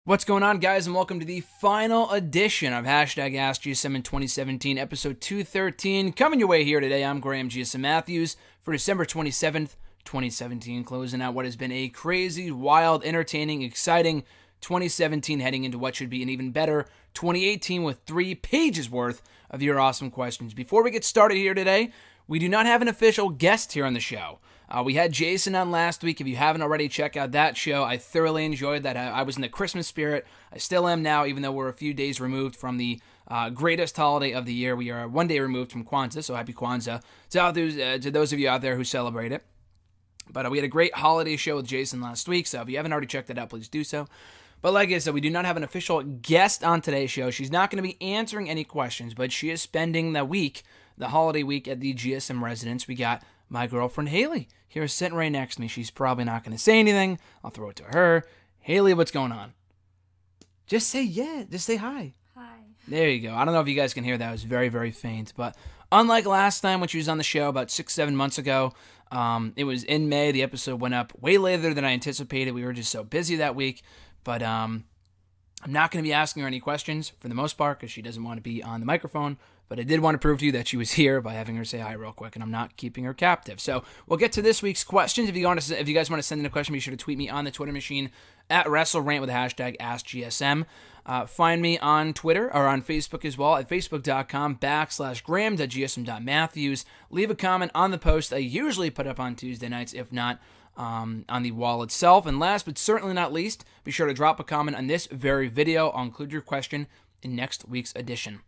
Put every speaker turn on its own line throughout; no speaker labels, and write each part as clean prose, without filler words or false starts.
What's going on, guys, and welcome to the final edition of Hashtag AskGSM in 2017, episode 213. Coming your way here today, I'm Graham GSM Matthews for December 27th, 2017, closing out what has been a crazy, wild, entertaining, exciting 2017, heading into what should be an even better 2018 with 3 pages worth of your awesome questions. Before we get started here today, we do not have an official guest here on the show. We had Jason on last week. If you haven't already, check out that show. I thoroughly enjoyed that. I was in the Christmas spirit. I still am now, even though we're a few days removed from the greatest holiday of the year. We are one day removed from Kwanzaa, so happy Kwanzaa to those of you out there who celebrate it. But we had a great holiday show with Jason last week, so if you haven't already checked that out, please do so. But like I said, we do not have an official guest on today's show. She's not going to be answering any questions, but she is spending the holiday week at the GSM residence. We got my girlfriend, Haley, here sitting right next to me. She's probably not going to say anything. I'll throw it to her. Haley, what's going on? Just say yeah. Just say hi.
Hi.
There you go. I don't know if you guys can hear that. It was very, very faint. But unlike last time when she was on the show about 6-7 months ago, it was in May. The episode went up way later than I anticipated. We were just so busy that week. But I'm not going to be asking her any questions for the most part because she doesn't want to be on the microphone. But I did want to prove to you that she was here by having her say hi real quick, and I'm not keeping her captive. So we'll get to this week's questions. If you guys want to send in a question, be sure to tweet me on the Twitter machine at WrestleRant with the hashtag AskGSM. Find me on Twitter or on Facebook as well at facebook.com/Graham.GSM.Matthews. Leave a comment on the post I usually put up on Tuesday nights, if not on the wall itself. And last but certainly not least, be sure to drop a comment on this very video. I'll include your question in next week's edition.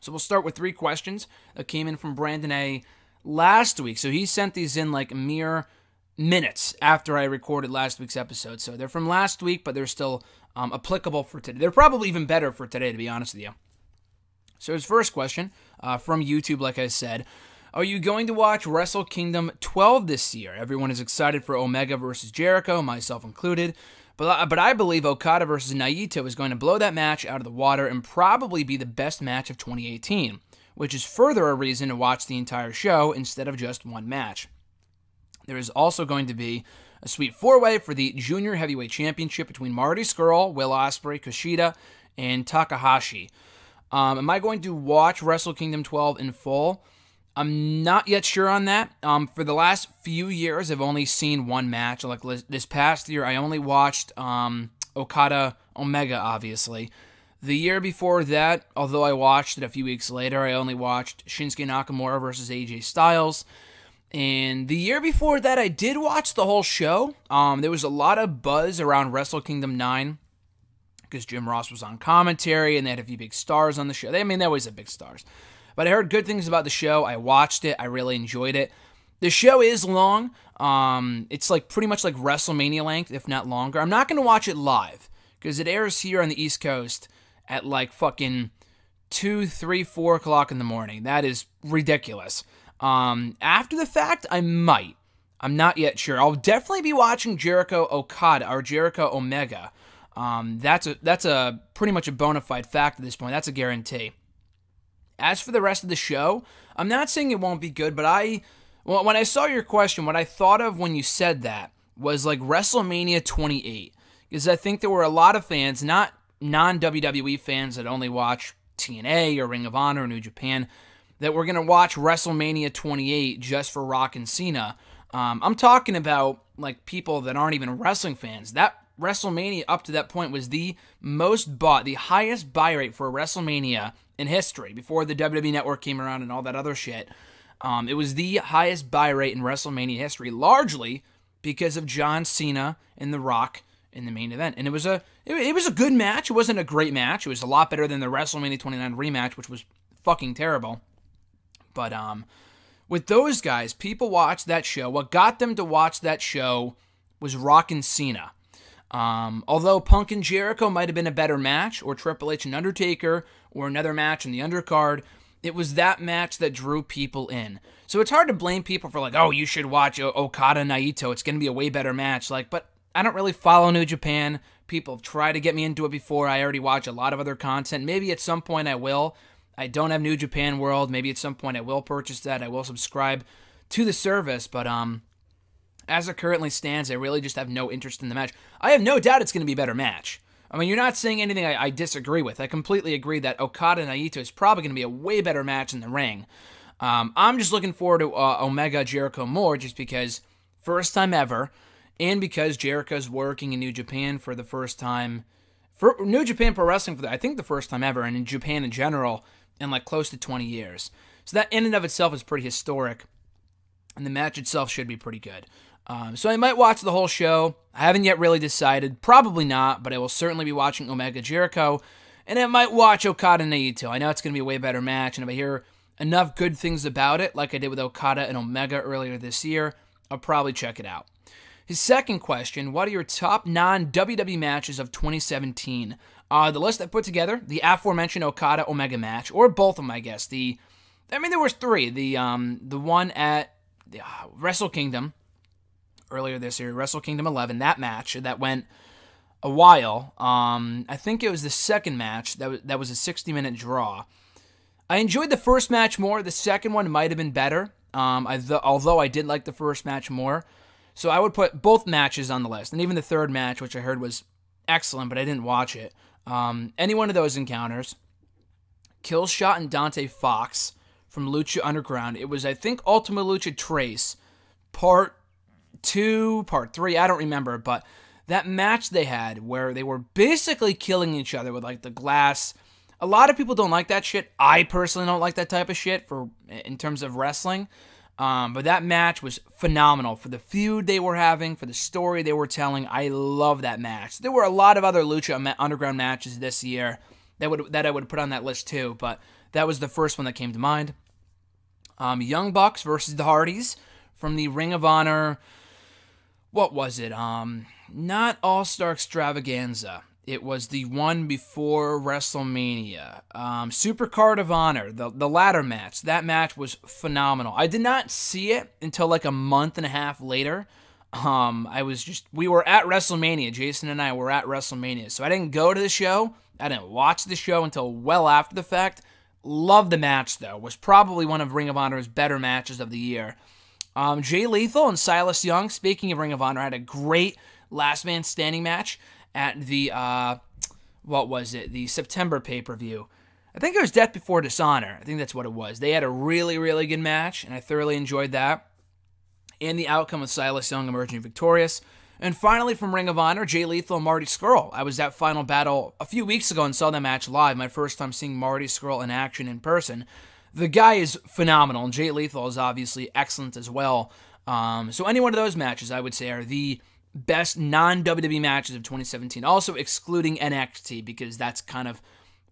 So we'll start with 3 questions that came in from Brandon A. last week. So he sent these in like mere minutes after I recorded last week's episode. So they're from last week, but they're still applicable for today. They're probably even better for today, to be honest with you. So his first question from YouTube, like I said, are you going to watch Wrestle Kingdom 12 this year? Everyone is excited for Omega versus Jericho, myself included. But I believe Okada versus Naito is going to blow that match out of the water and probably be the best match of 2018, which is further a reason to watch the entire show instead of just one match. There is also going to be a sweet 4-way for the Junior Heavyweight Championship between Marty Scurll, Will Ospreay, Kushida, and Takahashi. Am I going to watch Wrestle Kingdom 12 in full? I'm not yet sure on that. For the last few years, I've only seen one match. Like this past year, I only watched Okada Omega, obviously. The year before that, although I watched it a few weeks later, I only watched Shinsuke Nakamura versus AJ Styles. And the year before that, I did watch the whole show. There was a lot of buzz around Wrestle Kingdom 9 because Jim Ross was on commentary and they had a few big stars on the show. They always have big stars. But I heard good things about the show. I watched it. I really enjoyed it. The show is long. It's like pretty much like WrestleMania length, if not longer. I'm not going to watch it live because it airs here on the East Coast at like fucking 2, 3, 4 o'clock in the morning. That is ridiculous. After the fact, I might. I'm not yet sure. I'll definitely be watching Jericho Okada or Jericho Omega. That's a pretty much a bona fide fact at this point. That's a guarantee. As for the rest of the show, I'm not saying it won't be good, but when I saw your question, what I thought of when you said that was like WrestleMania 28. Because I think there were a lot of fans, not non-WWE fans that only watch TNA or Ring of Honor or New Japan, that were going to watch WrestleMania 28 just for Rock and Cena. I'm talking about like people that aren't even wrestling fans. That WrestleMania up to that point was the most bought, the highest buy rate for a WrestleMania in history before the WWE Network came around and all that other shit. It was the highest buy rate in WrestleMania history, largely because of John Cena and The Rock in the main event. And it was a good match. It wasn't a great match. It was a lot better than the WrestleMania 29 rematch, which was fucking terrible. But with those guys, people watched that show. What got them to watch that show was Rock and Cena. Although Punk and Jericho might have been a better match, or Triple H and Undertaker, or another match in the undercard, it was that match that drew people in. So it's hard to blame people for like, oh, you should watch Okada Naito. It's going to be a way better match. But I don't really follow New Japan. People have tried to get me into it before. I already watch a lot of other content. Maybe at some point I will. I don't have New Japan World. Maybe at some point I will purchase that. I will subscribe to the service. But as it currently stands, I really just have no interest in the match. I have no doubt it's going to be a better match. I mean, you're not saying anything I disagree with. I completely agree that Okada and Naito is probably going to be a way better match in the ring. I'm just looking forward to Omega Jericho more just because first time ever, and because Jericho's working in New Japan for the first time, for New Japan Pro Wrestling for I think the first time ever, and in Japan in general in like close to 20 years. So that in and of itself is pretty historic, and the match itself should be pretty good. So I might watch the whole show. I haven't yet really decided. Probably not, but I will certainly be watching Omega Jericho, and I might watch Okada and Naito. I know it's going to be a way better match, and if I hear enough good things about it, like I did with Okada and Omega earlier this year, I'll probably check it out. His second question, what are your top non-WWE matches of 2017? The list I put together, the aforementioned Okada-Omega match, or both of them, I guess. There was three. The one at Wrestle Kingdom, earlier this year, Wrestle Kingdom 11, that match that went a while. I think it was the second match that was a 60-minute draw. I enjoyed the first match more. The second one might have been better, although I did like the first match more. So I would put both matches on the list, and even the third match, which I heard was excellent, but I didn't watch it. Any one of those encounters. Killshot and Dante Fox from Lucha Underground. It was, I think, Ultima Lucha Trace, Part 2, Part 3, I don't remember, but that match they had where they were basically killing each other with like the glass. A lot of people don't like that shit. I personally don't like that type of shit in terms of wrestling. But that match was phenomenal for the feud they were having, for the story they were telling. I love that match. There were a lot of other Lucha Underground matches this year that I would put on that list too, but that was the first one that came to mind. Young Bucks versus the Hardys from the Ring of Honor. What was it? Not All-Star Extravaganza. It was the one before WrestleMania. Supercard of Honor, the ladder match. That match was phenomenal. I did not see it until like a month and a half later. We were at WrestleMania. Jason and I were at WrestleMania. So I didn't go to the show. I didn't watch the show until well after the fact. Loved the match, though. Was probably one of Ring of Honor's better matches of the year. Jay Lethal and Silas Young, speaking of Ring of Honor, had a great last man standing match at the, the September pay-per-view. I think it was Death Before Dishonor. I think that's what it was. They had a really, really good match, and I thoroughly enjoyed that. And the outcome with Silas Young emerging victorious. And finally, from Ring of Honor, Jay Lethal and Marty Scurll. I was at Final Battle a few weeks ago and saw that match live. My first time seeing Marty Scurll in action in person. The guy is phenomenal, and Jay Lethal is obviously excellent as well. So any one of those matches, I would say, are the best non-WWE matches of 2017. Also excluding NXT, because that's kind of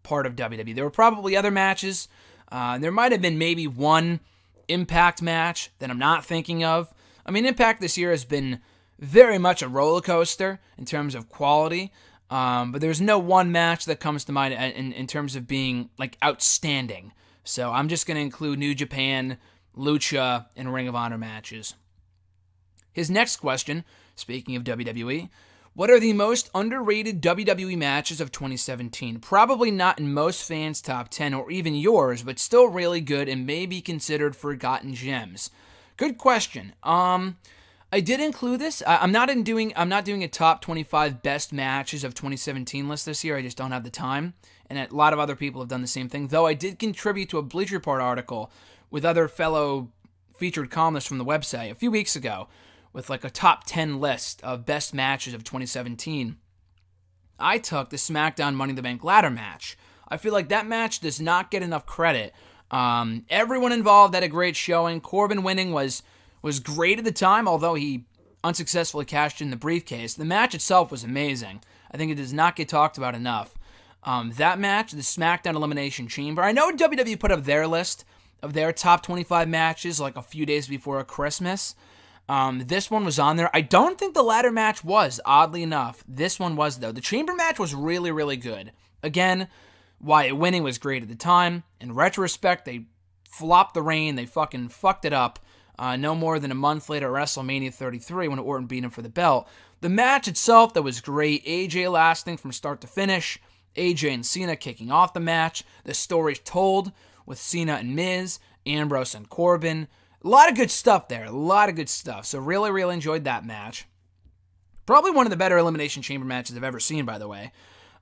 part of WWE. There were probably other matches. There might have been maybe one Impact match that I'm not thinking of. I mean, Impact this year has been very much a roller coaster in terms of quality. But there's no one match that comes to mind in terms of being like outstanding. So I'm just going to include New Japan, Lucha, and Ring of Honor matches. His next question, speaking of WWE, what are the most underrated WWE matches of 2017? Probably not in most fans' top 10 or even yours, but still really good and may be considered forgotten gems. Good question. I did include this. I'm not doing a top 25 best matches of 2017 list this year. I just don't have the time. And a lot of other people have done the same thing. Though I did contribute to a Bleacher Report article with other fellow featured columnists from the website a few weeks ago with like a top 10 list of best matches of 2017. I took the SmackDown Money in the Bank ladder match. I feel like that match does not get enough credit. Everyone involved had a great showing. Corbin winning was great at the time, although he unsuccessfully cashed in the briefcase. The match itself was amazing. I think it does not get talked about enough. That match, the SmackDown Elimination Chamber. I know WWE put up their list of their top 25 matches like a few days before Christmas. This one was on there. I don't think the ladder match was, oddly enough. This one was, though. The chamber match was really, really good. Again, Wyatt winning was great at the time. In retrospect, they flopped the reign. They fucking fucked it up. No more than a month later at WrestleMania 33 when Orton beat him for the belt. The match itself, that was great. AJ lasting from start to finish. AJ and Cena kicking off the match. The story's told with Cena and Miz, Ambrose and Corbin. A lot of good stuff there. A lot of good stuff. So really, really enjoyed that match. Probably one of the better Elimination Chamber matches I've ever seen, by the way.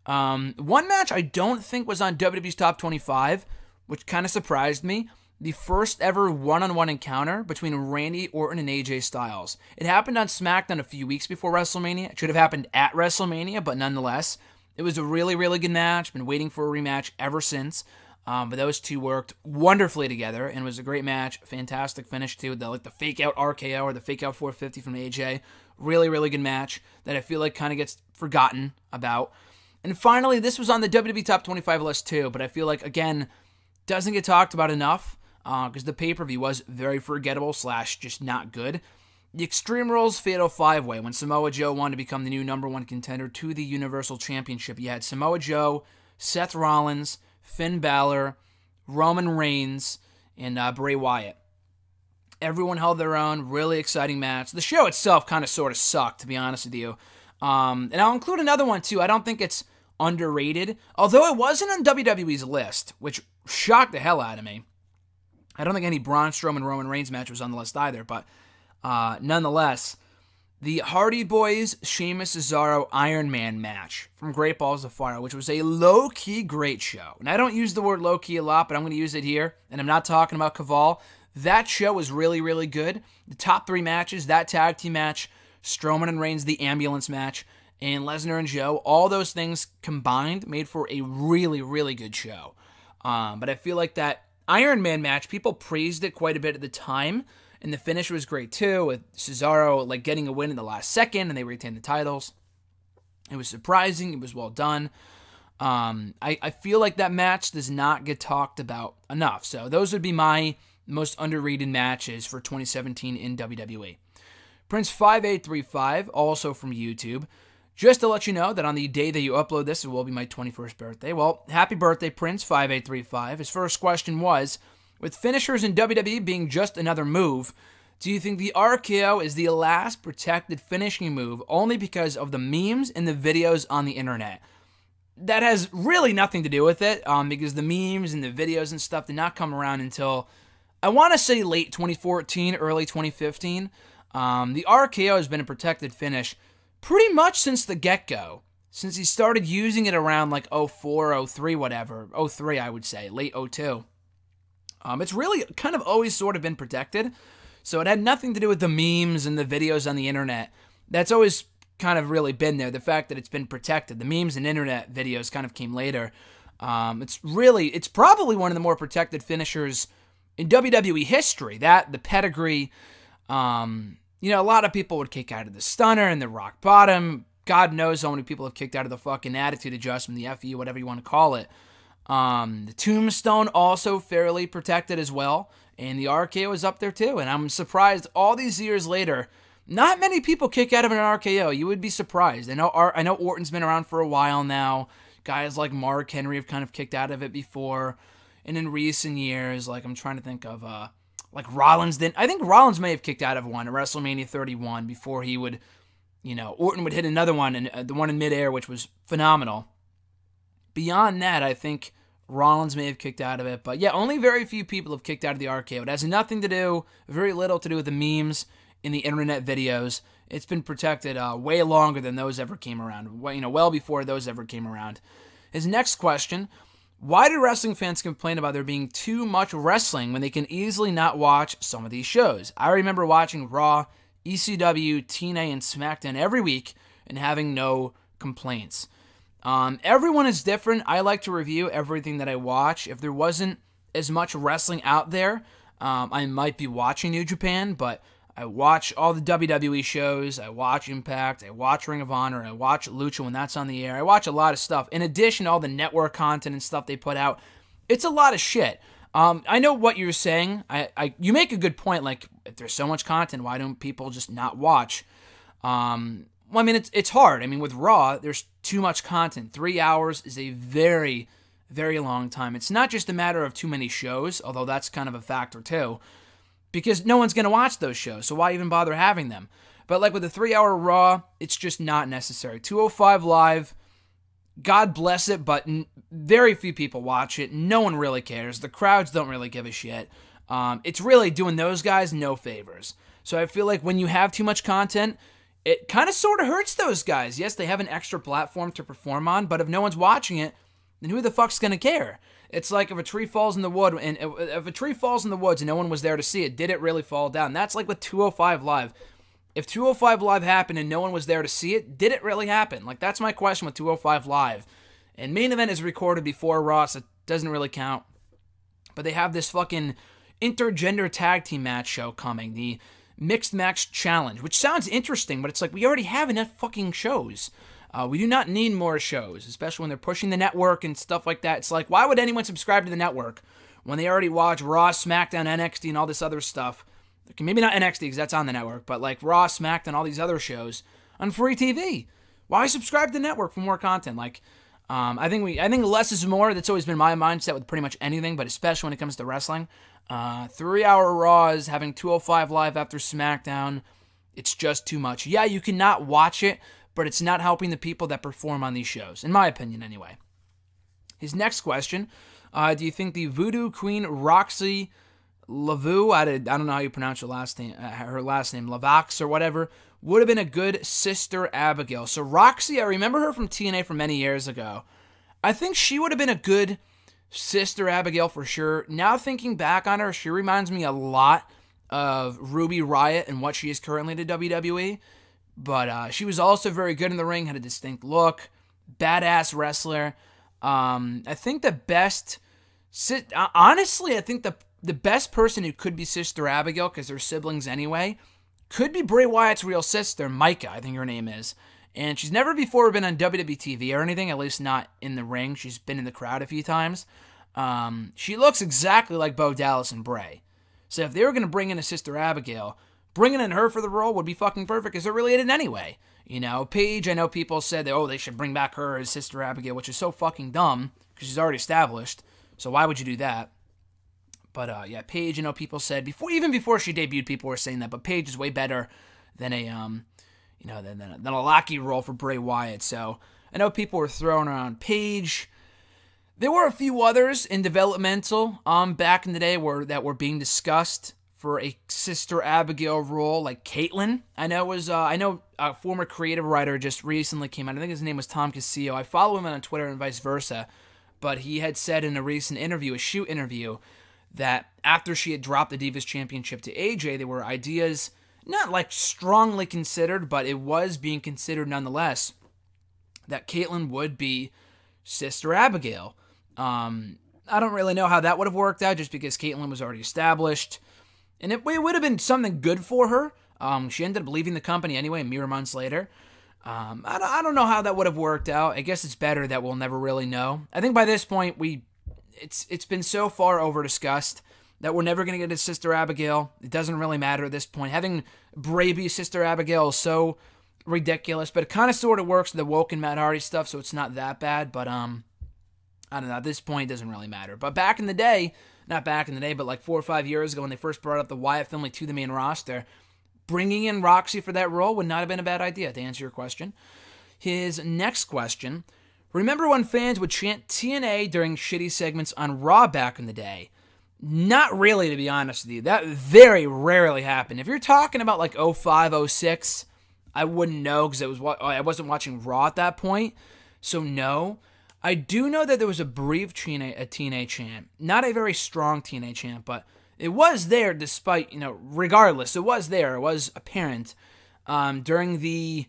One match I don't think was on WWE's Top 25, which kind of surprised me. The first ever one-on-one encounter between Randy Orton and AJ Styles. It happened on SmackDown a few weeks before WrestleMania. It should have happened at WrestleMania, but nonetheless, it was a really, really good match. Been waiting for a rematch ever since. But those two worked wonderfully together, and it was a great match. Fantastic finish, too. The fake out RKO or the fake out 450 from AJ. Really, really good match that I feel like kind of gets forgotten about. And finally, this was on the WWE Top 25 list, too, but I feel like, again, doesn't get talked about enough. Because the pay-per-view was very forgettable / just not good. The Extreme Rules Fatal 5-Way, when Samoa Joe wanted to become the new #1 contender to the Universal Championship. You had Samoa Joe, Seth Rollins, Finn Balor, Roman Reigns, and Bray Wyatt. Everyone held their own. Really exciting match. The show itself kind of sort of sucked, to be honest with you. And I'll include another one, too. I don't think it's underrated, although it wasn't on WWE's list, which shocked the hell out of me. I don't think any Braun Strowman Roman Reigns match was on the list either, but nonetheless, the Hardy Boys Sheamus Cesaro Iron Man match from Great Balls of Fire, which was a low-key great show. And I don't use the word low-key a lot, but I'm going to use it here, and I'm not talking about Caval. That show was really, really good. The top 3 matches, that tag team match, Strowman and Reigns, the ambulance match, and Lesnar and Joe, all those things combined made for a really, really good show. But I feel like that Iron Man match, people praised it quite a bit at the time, and the finish was great too, with Cesaro getting a win in the last second, and they retained the titles. It was surprising, it was well done. I feel like that match does not get talked about enough, so those would be my most underrated matches for 2017 in WWE. Prince5835, also from YouTube, just to let you know that on the day that you upload this, it will be my 21st birthday. Well, happy birthday, Prince5835. His first question was, with finishers in WWE being just another move, do you think the RKO is the last protected finishing move only because of the memes and the videos on the internet? That has really nothing to do with it, because the memes and the videos and stuff did not come around until, I want to say, late 2014, early 2015. The RKO has been a protected finish pretty much since the get-go, since he started using it around 04, 03, whatever. 03, I would say, late 02. It's really kind of always sort of been protected, so it had nothing to do with the memes and the videos on the internet. That's always kind of really been there, the fact that it's been protected. The memes and internet videos kind of came later. It's probably one of the more protected finishers in WWE history. That, the pedigree, a lot of people would kick out of the stunner and the rock bottom. God knows how many people have kicked out of the fucking attitude adjustment, the FU, whatever you want to call it. The tombstone also fairly protected as well. And the RKO is up there too. And I'm surprised all these years later, not many people kick out of an RKO. You would be surprised. I know Orton's been around for a while now. Guys like Mark Henry have kind of kicked out of it before. And in recent years, I'm trying to think of... Rollins didn't. I think Rollins may have kicked out of one at WrestleMania 31 before he would, Orton would hit another one, and the one in midair, which was phenomenal. Beyond that, I think Rollins may have kicked out of it. But yeah, only very few people have kicked out of the RKO. It has nothing to do, very little to do with the memes in the internet videos. It's been protected way longer than those ever came around. Well before those ever came around. His next question: why do wrestling fans complain about there being too much wrestling when they can easily not watch some of these shows? I remember watching Raw, ECW, TNA, and SmackDown every week and having no complaints. Everyone is different. I like to review everything that I watch. If there wasn't as much wrestling out there, I might be watching New Japan, but I watch all the WWE shows, I watch Impact, I watch Ring of Honor, I watch Lucha when that's on the air, I watch a lot of stuff. In addition to all the network content and stuff they put out, it's a lot of shit. I know what you're saying. You make a good point, if there's so much content, why don't people just not watch? It's hard. With Raw, there's too much content. 3 hours is a very, very long time. It's not just a matter of too many shows, although that's kind of a factor too, because no one's going to watch those shows, so why even bother having them? But with a 3-hour Raw, it's just not necessary. 205 Live, God bless it, but very few people watch it. No one really cares. The crowds don't really give a shit. It's really doing those guys no favors. So I feel like when you have too much content, it kind of sort of hurts those guys. Yes, they have an extra platform to perform on, but if no one's watching it, then who the fuck's gonna care? It's like if a tree falls in the wood, and if a tree falls in the woods and no one was there to see it, did it really fall down? That's like with 205 Live. If 205 Live happened and no one was there to see it, did it really happen? Like, that's my question with 205 Live. And Main Event is recorded before Raw, so it doesn't really count. But they have this fucking intergender tag team match show coming, the Mixed Match Challenge, which sounds interesting, but it's like, we already have enough fucking shows. We do not need more shows, especially when they're pushing the network and stuff like that. It's like, why would anyone subscribe to the network when they already watch Raw, SmackDown, NXT, and all this other stuff? Okay, maybe not NXT, because that's on the network, but like Raw, SmackDown, all these other shows on free TV. Why subscribe to the network for more content? Like, I think less is more. That's always been my mindset with pretty much anything, but especially when it comes to wrestling. 3-hour Raws, having 205 Live after SmackDown, it's just too much. Yeah, you cannot watch it, but it's not helping the people that perform on these shows, in my opinion anyway. His next question, do you think the Voodoo Queen Roxy Lavu, I don't know how you pronounce her last name, Lavax or whatever, would have been a good sister Abigail? So Roxy, I remember her from TNA from many years ago. I think she would have been a good sister Abigail for sure. Now thinking back on her, she reminds me a lot of Ruby Riott and what she is currently to WWE. But she was also very good in the ring, had a distinct look, badass wrestler. I think the best, honestly, I think the best person who could be Sister Abigail, because they're siblings anyway, could be Bray Wyatt's real sister, Micah, I think her name is. And she's never before been on WWE TV or anything, at least not in the ring. She's been in the crowd a few times. She looks exactly like Bo Dallas and Bray. So if they were going to bring in a Sister Abigail, bringing in her for the role would be fucking perfect because they're related anyway. You know, Paige, I know people said that, they should bring back her as Sister Abigail, which is so fucking dumb because she's already established. So why would you do that? But yeah, Paige, I know people said even before she debuted, people were saying that. But Paige is way better than than a lackey role for Bray Wyatt. So I know people were throwing around Paige. There were a few others in developmental back in the day that were being discussed for a Sister Abigail role, like Caitlyn. I know a former creative writer just recently came out. I think his name was Tom Casillo. I follow him on Twitter and vice versa. But he had said in a recent interview, a shoot interview, that after she had dropped the Divas Championship to AJ, there were ideas, not like strongly considered, but it was being considered nonetheless, that Caitlyn would be Sister Abigail. I don't really know how that would have worked out, just because Caitlyn was already established. And it would have been something good for her. She ended up leaving the company anyway, mere months later. I don't know how that would have worked out. I guess it's better that we'll never really know. I think by this point, it's been so far over discussed that we're never going to get a Sister Abigail. It doesn't really matter at this point. Having Bray be Sister Abigail is so ridiculous, but it kind of sort of works with the woke and Matt Hardy stuff, so it's not that bad. But I don't know. At this point, it doesn't really matter. But back in the day, not back in the day, but like 4 or 5 years ago when they first brought up the Wyatt family to the main roster, bringing in Roxy for that role would not have been a bad idea, to answer your question. His next question: remember when fans would chant TNA during shitty segments on Raw back in the day? Not really, to be honest with you. That very rarely happened. If you're talking about like 05, 06, I wouldn't know because I wasn't watching Raw at that point. So no. I do know that there was a brief TNA chant. Not a very strong TNA chant, but it was there despite, regardless. It was there. It was apparent. During the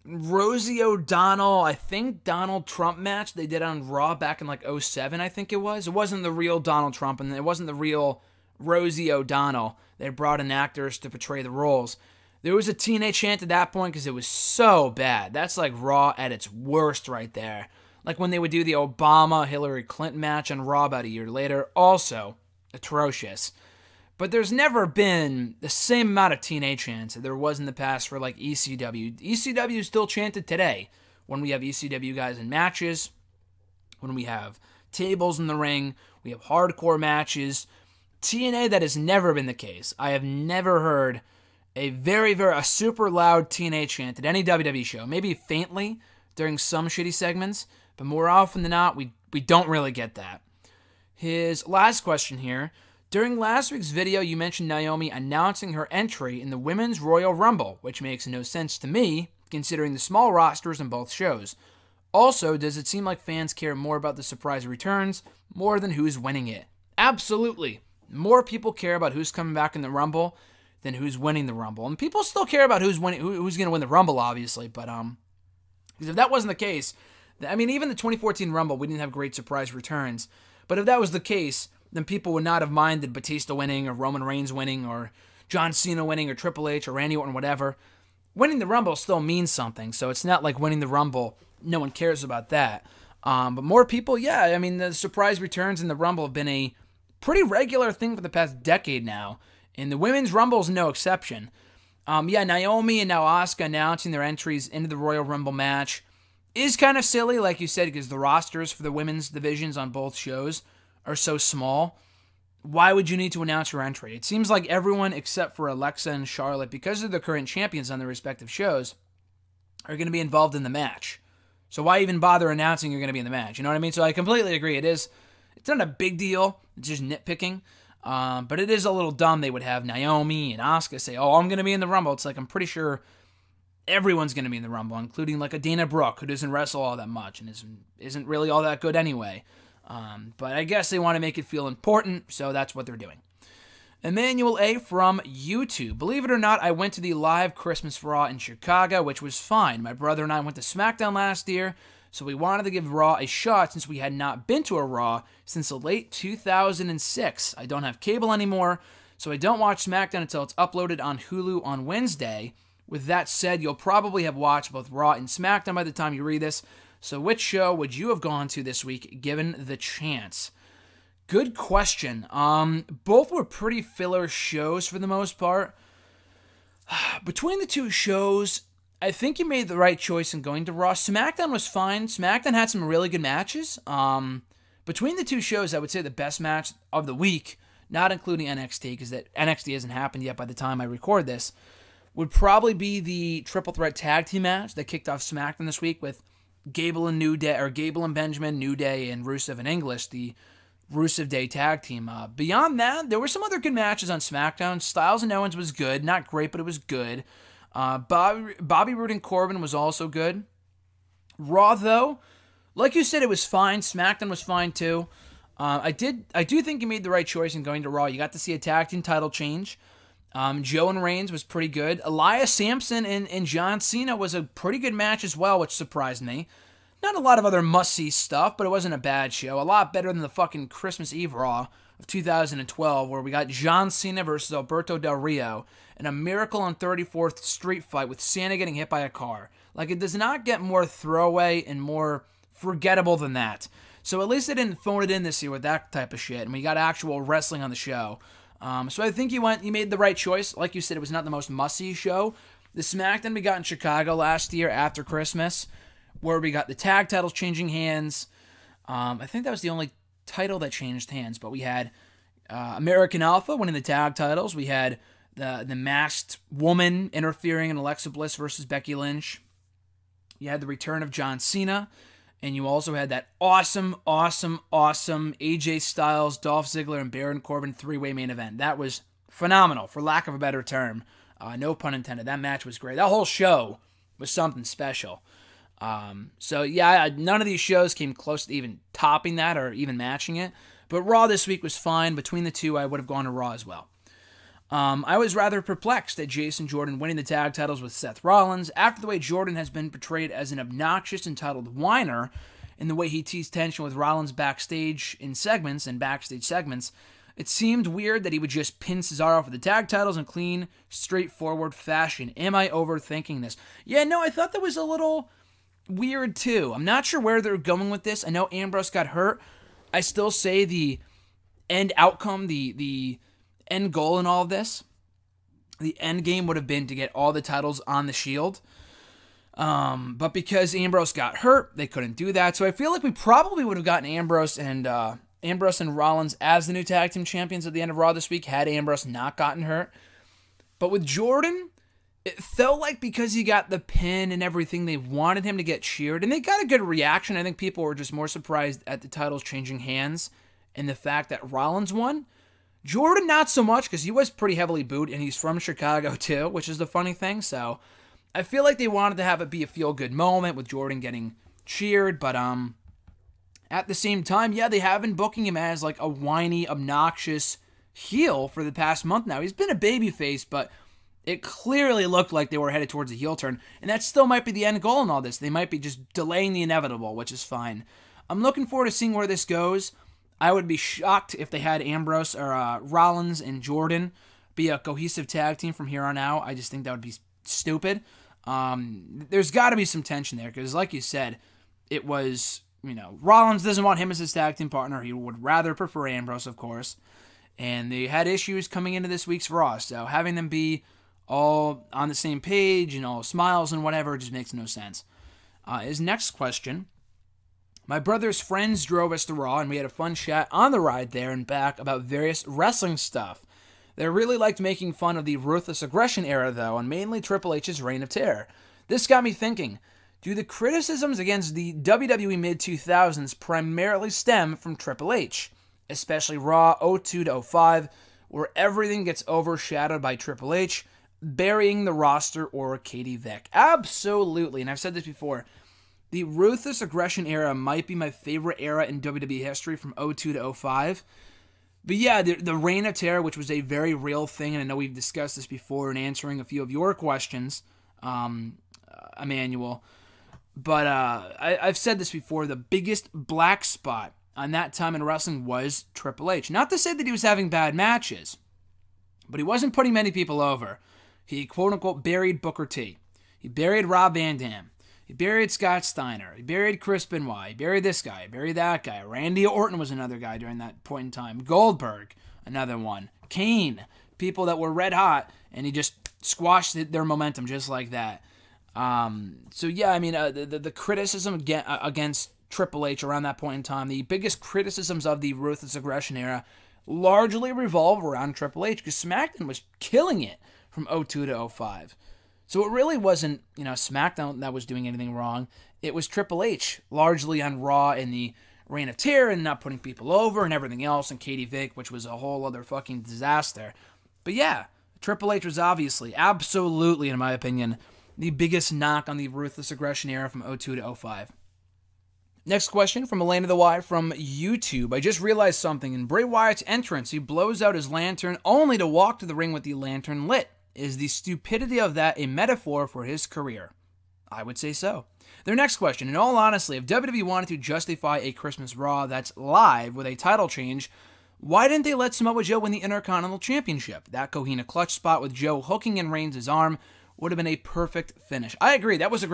Rosie O'Donnell, I think Donald Trump match they did on Raw back in like 07, I think it was. It wasn't the real Donald Trump, and it wasn't the real Rosie O'Donnell. They brought in actors to portray the roles. There was a TNA chant at that point because it was so bad. That's like Raw at its worst right there. Like when they would do the Obama-Hillary Clinton match on Raw about a year later, also atrocious. But there's never been the same amount of TNA chants that there was in the past for like ECW. ECW is still chanted today when we have ECW guys in matches, when we have tables in the ring, we have hardcore matches. TNA, that has never been the case. I have never heard a super loud TNA chant at any WWE show. Maybe faintly during some shitty segments, but more often than not, we don't really get that. His last question here: During last week's video, you mentioned Naomi announcing her entry in the Women's Royal Rumble, which makes no sense to me, considering the small rosters in both shows. Also, does it seem like fans care more about the surprise returns more than who's winning it? Absolutely. More people care about who's coming back in the Rumble than who's winning the Rumble. And people still care about who's going to win the Rumble, obviously, but because if that wasn't the case, I mean, even the 2014 Rumble, we didn't have great surprise returns. But if that was the case, then people would not have minded Batista winning or Roman Reigns winning or John Cena winning or Triple H or Randy Orton, whatever. Winning the Rumble still means something, so it's not like winning the Rumble, no one cares about that. But more people, yeah, I mean, the surprise returns in the Rumble have been a pretty regular thing for the past decade now, and the Women's Rumble is no exception. Naomi and now Asuka announcing their entries into the Royal Rumble match is kind of silly, like you said, because the rosters for the women's divisions on both shows are so small. Why would you need to announce your entry? It seems like everyone except for Alexa and Charlotte, because they're the current champions on their respective shows, are going to be involved in the match. So why even bother announcing you're going to be in the match? You know what I mean? So I completely agree. It's not a big deal. It's just nitpicking. But it is a little dumb they would have Naomi and Asuka say, oh, I'm going to be in the Rumble. It's like, I'm pretty sure everyone's going to be in the Rumble, including like a Dana Brooke, who doesn't wrestle all that much and isn't really all that good anyway. But I guess they want to make it feel important, so that's what they're doing. Emmanuel A. from YouTube. Believe it or not, I went to the live Christmas Raw in Chicago, which was fine. My brother and I went to SmackDown last year, so we wanted to give Raw a shot since we had not been to a Raw since the late 2006. I don't have cable anymore, so I don't watch SmackDown until it's uploaded on Hulu on Wednesday. With that said, you'll probably have watched both Raw and SmackDown by the time you read this. So which show would you have gone to this week, given the chance? Good question. Both were pretty filler shows for the most part. Between the two shows, I think you made the right choice in going to Raw. SmackDown was fine. SmackDown had some really good matches. Between the two shows, I would say the best match of the week, not including NXT, because that NXT hasn't happened yet by the time I record this, would probably be the Triple Threat Tag Team match that kicked off SmackDown this week with Gable and Benjamin, New Day, and Rusev and English, the Rusev Day Tag Team. Beyond that, there were some other good matches on SmackDown. Styles and Owens was good. Not great, but it was good. Bobby Roode and Corbin was also good. Raw, though, like you said, it was fine. SmackDown was fine, too. I do think you made the right choice in going to Raw. You got to see a tag team title change. Joe and Reigns was pretty good. Elias Sampson and John Cena was a pretty good match as well, which surprised me. Not a lot of other must-see stuff, but it wasn't a bad show. A lot better than the fucking Christmas Eve Raw of 2012, where we got John Cena versus Alberto Del Rio in a Miracle on 34th Street fight with Santa getting hit by a car. Like, it does not get more throwaway and more forgettable than that. So at least they didn't phone it in this year with that type of shit, and we got actual wrestling on the show. So I think you made the right choice. Like you said, it was not the most must-see show. The SmackDown we got in Chicago last year after Christmas, where we got the tag titles changing hands. I think that was the only title that changed hands, but we had American Alpha winning the tag titles. We had the Masked Woman interfering in Alexa Bliss versus Becky Lynch. You had the return of John Cena. And you also had that awesome AJ Styles, Dolph Ziggler, and Baron Corbin three-way main event. That was phenomenal, for lack of a better term. No pun intended. That match was great. That whole show was something special. So, yeah, none of these shows came close to even topping that or even matching it. But Raw this week was fine. Between the two, I would have gone to Raw as well. I was rather perplexed at Jason Jordan winning the tag titles with Seth Rollins after the way Jordan has been portrayed as an obnoxious, entitled whiner in the way he teased tension with Rollins backstage segments. It seemed weird that he would just pin Cesaro for the tag titles in clean, straightforward fashion. Am I overthinking this? Yeah, no, I thought that was a little weird too. I'm not sure where they're going with this. I know Ambrose got hurt. I still say the end outcome, the end goal in all of this, the end game would have been to get all the titles on the Shield. But because Ambrose got hurt, they couldn't do that. So I feel like we probably would have gotten Ambrose and Rollins as the new tag team champions at the end of Raw this week had Ambrose not gotten hurt. But with Jordan, it felt like because he got the pin and everything, they wanted him to get cheered. And they got a good reaction. I think people were just more surprised at the titles changing hands and the fact that Rollins won. Jordan, not so much, because he was pretty heavily booed, and he's from Chicago, too, which is the funny thing. So I feel like they wanted to have it be a feel-good moment with Jordan getting cheered, but at the same time, yeah, they have been booking him as like a whiny, obnoxious heel for the past month now. He's been a babyface, but it clearly looked like they were headed towards a heel turn, and that still might be the end goal in all this. They might be just delaying the inevitable, which is fine. I'm looking forward to seeing where this goes. I would be shocked if they had Ambrose or Rollins and Jordan be a cohesive tag team from here on out. I just think that would be stupid. There's got to be some tension there, because like you said, it was, Rollins doesn't want him as his tag team partner. He would rather prefer Ambrose, of course. And they had issues coming into this week's Raw, so having them be all on the same page and all smiles and whatever just makes no sense. His next question: my brother's friends drove us to Raw, and we had a fun chat on the ride there and back about various wrestling stuff. They really liked making fun of the Ruthless Aggression era, though, and mainly Triple H's reign of terror. This got me thinking, do the criticisms against the WWE mid-2000s primarily stem from Triple H, especially Raw 02 to 05, where everything gets overshadowed by Triple H, burying the roster or Katie Vick? Absolutely, and I've said this before, the Ruthless Aggression era might be my favorite era in WWE history from 02 to 05. But yeah, the Reign of Terror, which was a very real thing, and I know we've discussed this before in answering a few of your questions, Emmanuel. But I've said this before, the biggest black spot on that time in wrestling was Triple H. Not to say that he was having bad matches, but he wasn't putting many people over. He quote-unquote buried Booker T. He buried Rob Van Dam. He buried Scott Steiner. He buried Chris Benoit. He buried this guy. He buried that guy. Randy Orton was another guy during that point in time. Goldberg, another one. Kane, people that were red hot, and he just squashed their momentum just like that. So yeah, I mean, the criticism against Triple H around that point in time, the biggest criticisms of the Ruthless Aggression era largely revolve around Triple H, because SmackDown was killing it from 02 to 05. So it really wasn't, SmackDown that was doing anything wrong. It was Triple H, largely on Raw in the Reign of Terror and not putting people over and everything else, and Katie Vick, which was a whole other fucking disaster. But yeah, Triple H was obviously, absolutely, in my opinion, the biggest knock on the Ruthless Aggression era from 02 to 05. Next question from Elena the Y from YouTube. I just realized something. In Bray Wyatt's entrance, he blows out his lantern only to walk to the ring with the lantern lit. Is the stupidity of that a metaphor for his career? I would say so. Their next question: in all honesty, if WWE wanted to justify a Christmas Raw that's live with a title change, why didn't they let Samoa Joe win the Intercontinental Championship? That Cohina clutch spot with Joe hooking in Reigns' arm would have been a perfect finish. I agree. That was a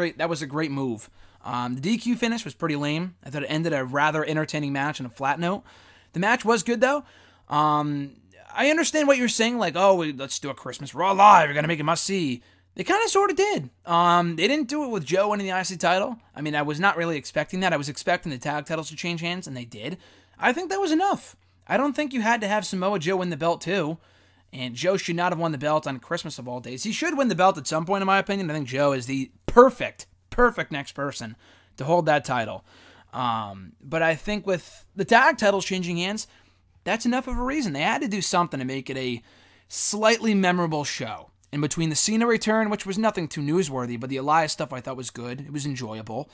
great move. The DQ finish was pretty lame. I thought it ended a rather entertaining match on a flat note. The match was good though. I understand what you're saying, like, let's do a Christmas Raw live, we're going to make it must-see. They kind of sort of did. They didn't do it with Joe winning the IC title. I mean, I was not really expecting that. I was expecting the tag titles to change hands, and they did. I think that was enough. I don't think you had to have Samoa Joe win the belt, too. And Joe should not have won the belt on Christmas of all days. He should win the belt at some point, in my opinion. I think Joe is the perfect next person to hold that title. But I think with the tag titles changing hands, that's enough of a reason. They had to do something to make it a slightly memorable show. In between the Cena return, which was nothing too newsworthy, but the Elias stuff I thought was good. It was enjoyable.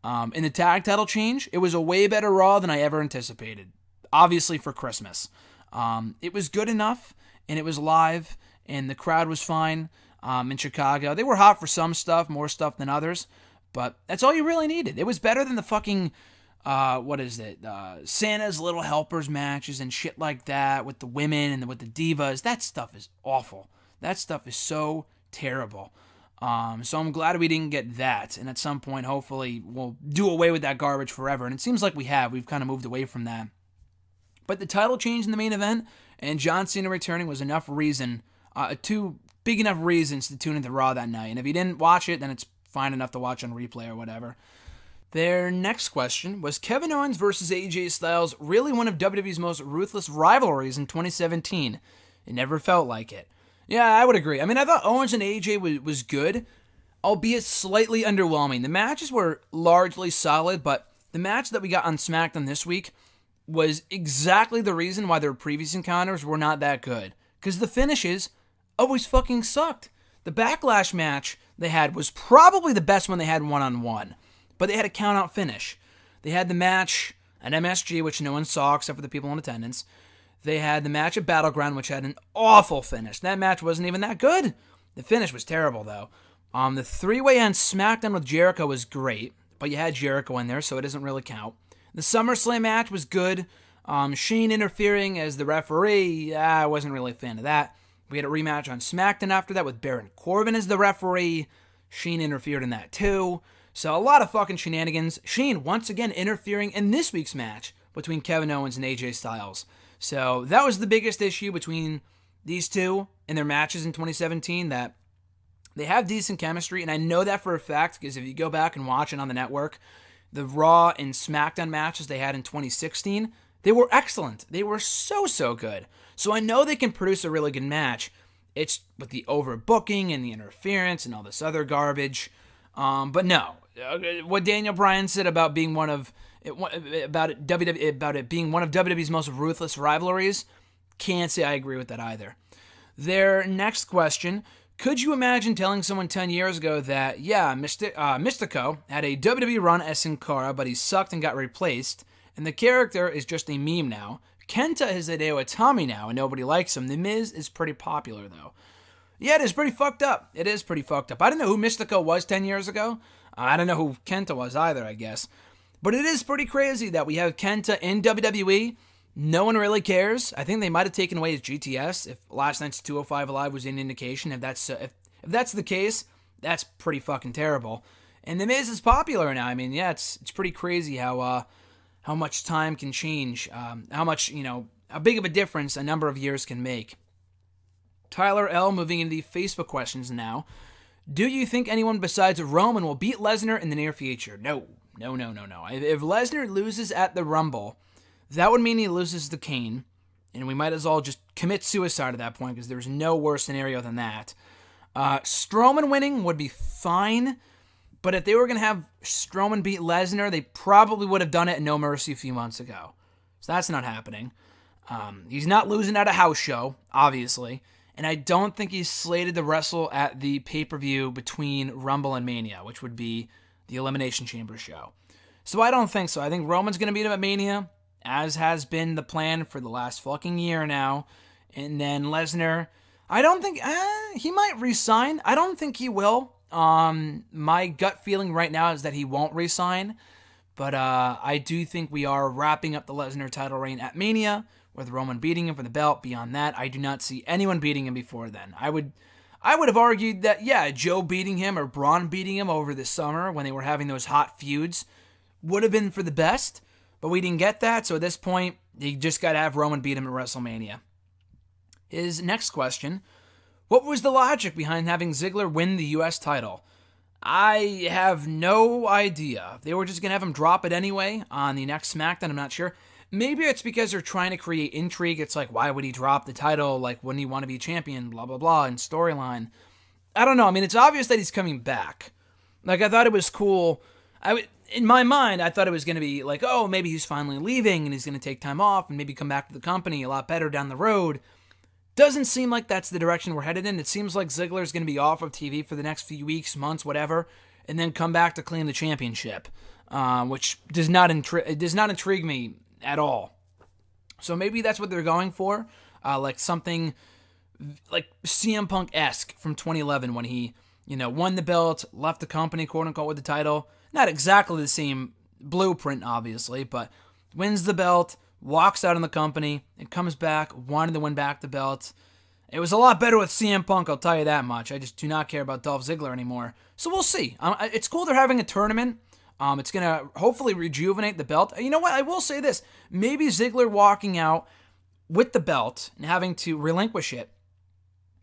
In the tag title change, it was a way better Raw than I ever anticipated. Obviously for Christmas. It was good enough, and it was live, and the crowd was fine in Chicago. They were hot for some stuff, more stuff than others, but that's all you really needed. It was better than the fucking... Santa's Little Helpers matches and shit like that with the women and with the divas. That stuff is awful. That stuff is so terrible. So I'm glad we didn't get that. And at some point, hopefully, we'll do away with that garbage forever. And it seems like we have. We've kind of moved away from that. But the title change in the main event and John Cena returning was enough reason, two big enough reasons to tune into Raw that night. And if you didn't watch it, then it's fine enough to watch on replay or whatever. Their next question was, Kevin Owens versus AJ Styles really one of WWE's most ruthless rivalries in 2017? It never felt like it. Yeah, I would agree. I mean, I thought Owens and AJ was good, albeit slightly underwhelming. The matches were largely solid, but the match that we got on SmackDown this week was exactly the reason why their previous encounters were not that good. Because the finishes always fucking sucked. The Backlash match they had was probably the best one they had one-on-one. But they had a count-out finish. They had the match at MSG, which no one saw except for the people in attendance. They had the match at Battleground, which had an awful finish. That match wasn't even that good. The finish was terrible, though. The three-way on SmackDown with Jericho was great, but you had Jericho in there, so it doesn't really count. The SummerSlam match was good. Shane interfering as the referee, I wasn't really a fan of that. We had a rematch on SmackDown after that with Baron Corbin as the referee. Shane interfered in that too. So a lot of fucking shenanigans. Shane once again interfering in this week's match between Kevin Owens and AJ Styles. So that was the biggest issue between these two in their matches in 2017, that they have decent chemistry, and I know that for a fact because if you go back and watch it on the network, the Raw and SmackDown matches they had in 2016, they were excellent. They were so good. So I know they can produce a really good match. It's with the overbooking and the interference and all this other garbage. But no, what Daniel Bryan said about being one of being one of WWE's most ruthless rivalries, can't say I agree with that either. Their next question: could you imagine telling someone 10 years ago that, yeah, Mystico had a WWE run as Sin Cara, but he sucked and got replaced, and the character is just a meme now? Kenta is Hideo Itami now, and nobody likes him. The Miz is pretty popular, though. Yeah, it is pretty fucked up. It is pretty fucked up. I didn't know who Mystico was 10 years ago. I don't know who Kenta was either, I guess. But it is pretty crazy that we have Kenta in WWE. No one really cares. I think they might have taken away his GTS if last night's 205 Live was an indication. If that's the case, that's pretty fucking terrible. And The Miz is popular now. I mean, yeah, it's pretty crazy how much time can change, how big of a difference a number of years can make. Tyler L. moving into the Facebook questions now. Do you think anyone besides Roman will beat Lesnar in the near future? No. If Lesnar loses at the Rumble, that would mean he loses to Kane, and we might as well just commit suicide at that point because there's no worse scenario than that. Strowman winning would be fine, but if they were going to have Strowman beat Lesnar, they probably would have done it in No Mercy a few months ago. So that's not happening. He's not losing at a house show, obviously, and I don't think he's slated to wrestle at the pay-per-view between Rumble and Mania, which would be the Elimination Chamber show. So I don't think so. I think Roman's going to beat him at Mania, as has been the plan for the last fucking year now. And then Lesnar, I don't think, he might resign. I don't think he will. My gut feeling right now is that he won't resign. But I do think we are wrapping up the Lesnar title reign at Mania, with Roman beating him for the belt. Beyond that, I do not see anyone beating him before then. I would have argued that, yeah, Joe beating him or Braun beating him over the summer when they were having those hot feuds would have been for the best, but we didn't get that, so at this point, you just got to have Roman beat him at WrestleMania. His next question: what was the logic behind having Ziggler win the U.S. title? I have no idea. They were just going to have him drop it anyway on the next SmackDown, I'm not sure. Maybe it's because they're trying to create intrigue. It's like, why would he drop the title? Like, wouldn't he want to be champion? Blah, blah, blah, and storyline. I don't know. I mean, it's obvious that he's coming back. Like, I thought it was cool. In my mind, I thought it was going to be like, oh, maybe he's finally leaving and he's going to take time off and maybe come back to the company a lot better down the road. Doesn't seem like that's the direction we're headed in. It seems like Ziggler's going to be off of TV for the next few weeks, months, whatever, and then come back to claim the championship, which does not intrigue me at all. So maybe that's what they're going for, like something like CM Punk-esque from 2011 when he, won the belt, left the company, quote unquote, with the title. Not exactly the same blueprint, obviously, but wins the belt, walks out on the company, and comes back, wanted to win back the belt. It was a lot better with CM Punk, I'll tell you that much. I just do not care about Dolph Ziggler anymore. So we'll see. It's cool they're having a tournament. It's going to hopefully rejuvenate the belt. You know what? I will say this. Maybe Ziggler walking out with the belt and having to relinquish it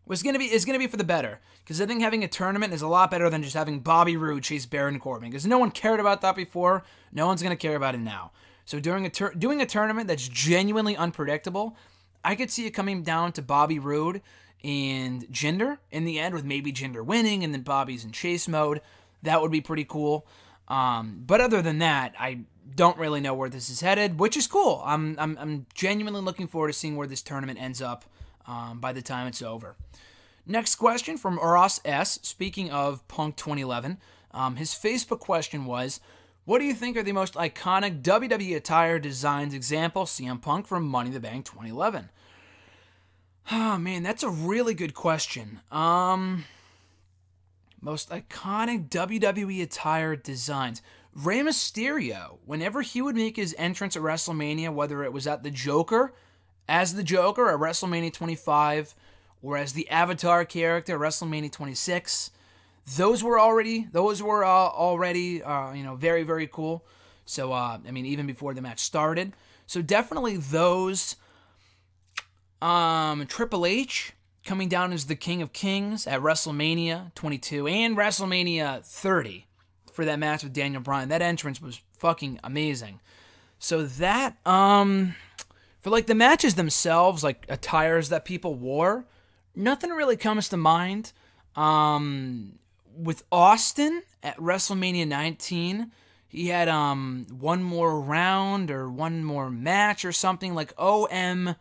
is going to be for the better. Because I think having a tournament is a lot better than just having Bobby Roode chase Baron Corbin. Because no one cared about that before. No one's going to care about it now. So doing a tournament that's genuinely unpredictable, I could see it coming down to Bobby Roode and Jinder in the end, with maybe Jinder winning and then Bobby's in chase mode. That would be pretty cool. But other than that, I don't really know where this is headed, which is cool. I'm genuinely looking forward to seeing where this tournament ends up by the time it's over. Next question from Ross S. Speaking of Punk 2011, his Facebook question was, what do you think are the most iconic WWE attire designs? Example, CM Punk from Money in the Bank 2011. Oh, man, that's a really good question. Most iconic WWE attire designs. Rey Mysterio, whenever he would make his entrance at WrestleMania, whether it was at the Joker, as the Joker at WrestleMania 25, or as the Avatar character at WrestleMania 26, those were already very, very cool. So, even before the match started. So definitely those. Triple H coming down as the King of Kings at WrestleMania 22 and WrestleMania 30 for that match with Daniel Bryan. That entrance was fucking amazing. So that, for like the matches themselves, like attires that people wore, nothing really comes to mind. With Austin at WrestleMania 19, he had one more round or one more match or something like OMM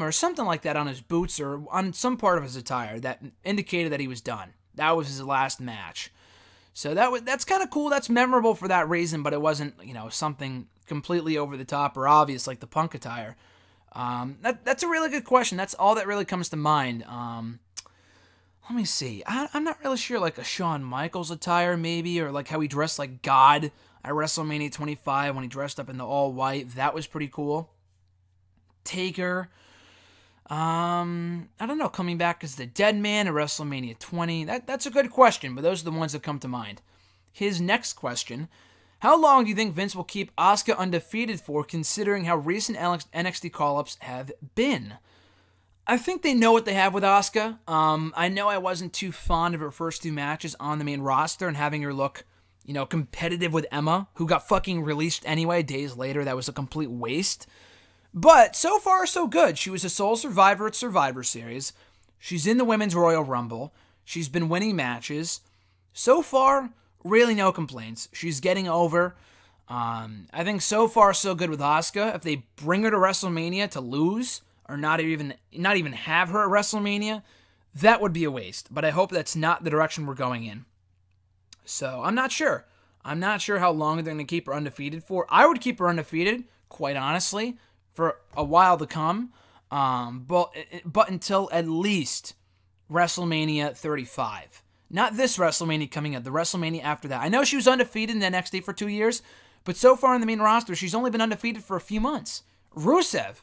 or something like that on his boots or on some part of his attire that indicated that he was done. That was his last match. So that's kind of cool. That's memorable for that reason, but it wasn't, something completely over the top or obvious like the Punk attire. That's a really good question. That's all that really comes to mind. Let me see. I'm not really sure, like a Shawn Michaels attire maybe, or like how he dressed like God at WrestleMania 25 when he dressed up in the all white. That was pretty cool. Taker. I don't know, coming back as the Dead Man at WrestleMania 20. That's a good question, but those are the ones that come to mind. His next question, how long do you think Vince will keep Asuka undefeated for, considering how recent NXT call-ups have been? I think they know what they have with Asuka. I know I wasn't too fond of her first two matches on the main roster and having her look, competitive with Emma, who got fucking released anyway days later. That was a complete waste. But so far, so good. She was a sole survivor at Survivor Series. She's in the Women's Royal Rumble. She's been winning matches. So far, really no complaints. She's getting over. I think so far, so good with Asuka. If they bring her to WrestleMania to lose, or not even have her at WrestleMania, that would be a waste. But I hope that's not the direction we're going in. So, I'm not sure. I'm not sure how long they're going to keep her undefeated for. I would keep her undefeated, quite honestly, for a while to come, but until at least WrestleMania 35. Not this WrestleMania coming up, the WrestleMania after that. I know she was undefeated in NXT for 2 years, but so far in the main roster, she's only been undefeated for a few months. Rusev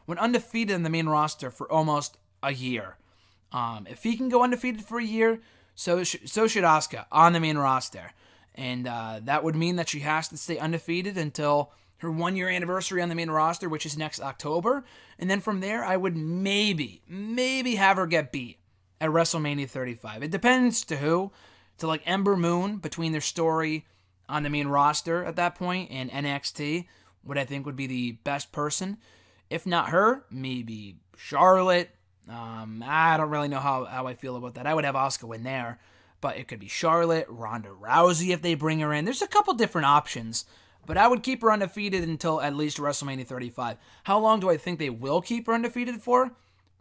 went undefeated in the main roster for almost a year. If he can go undefeated for a year, so should Asuka on the main roster. And that would mean that she has to stay undefeated until her 1-year anniversary on the main roster, which is next October. And then from there, I would maybe have her get beat at WrestleMania 35. It depends to who. To like Ember Moon, between their story on the main roster at that point and NXT, what I think would be the best person. If not her, maybe Charlotte. I don't really know how I feel about that. I would have Asuka win there, but it could be Charlotte, Ronda Rousey if they bring her in. There's a couple different options. But I would keep her undefeated until at least WrestleMania 35. How long do I think they will keep her undefeated for?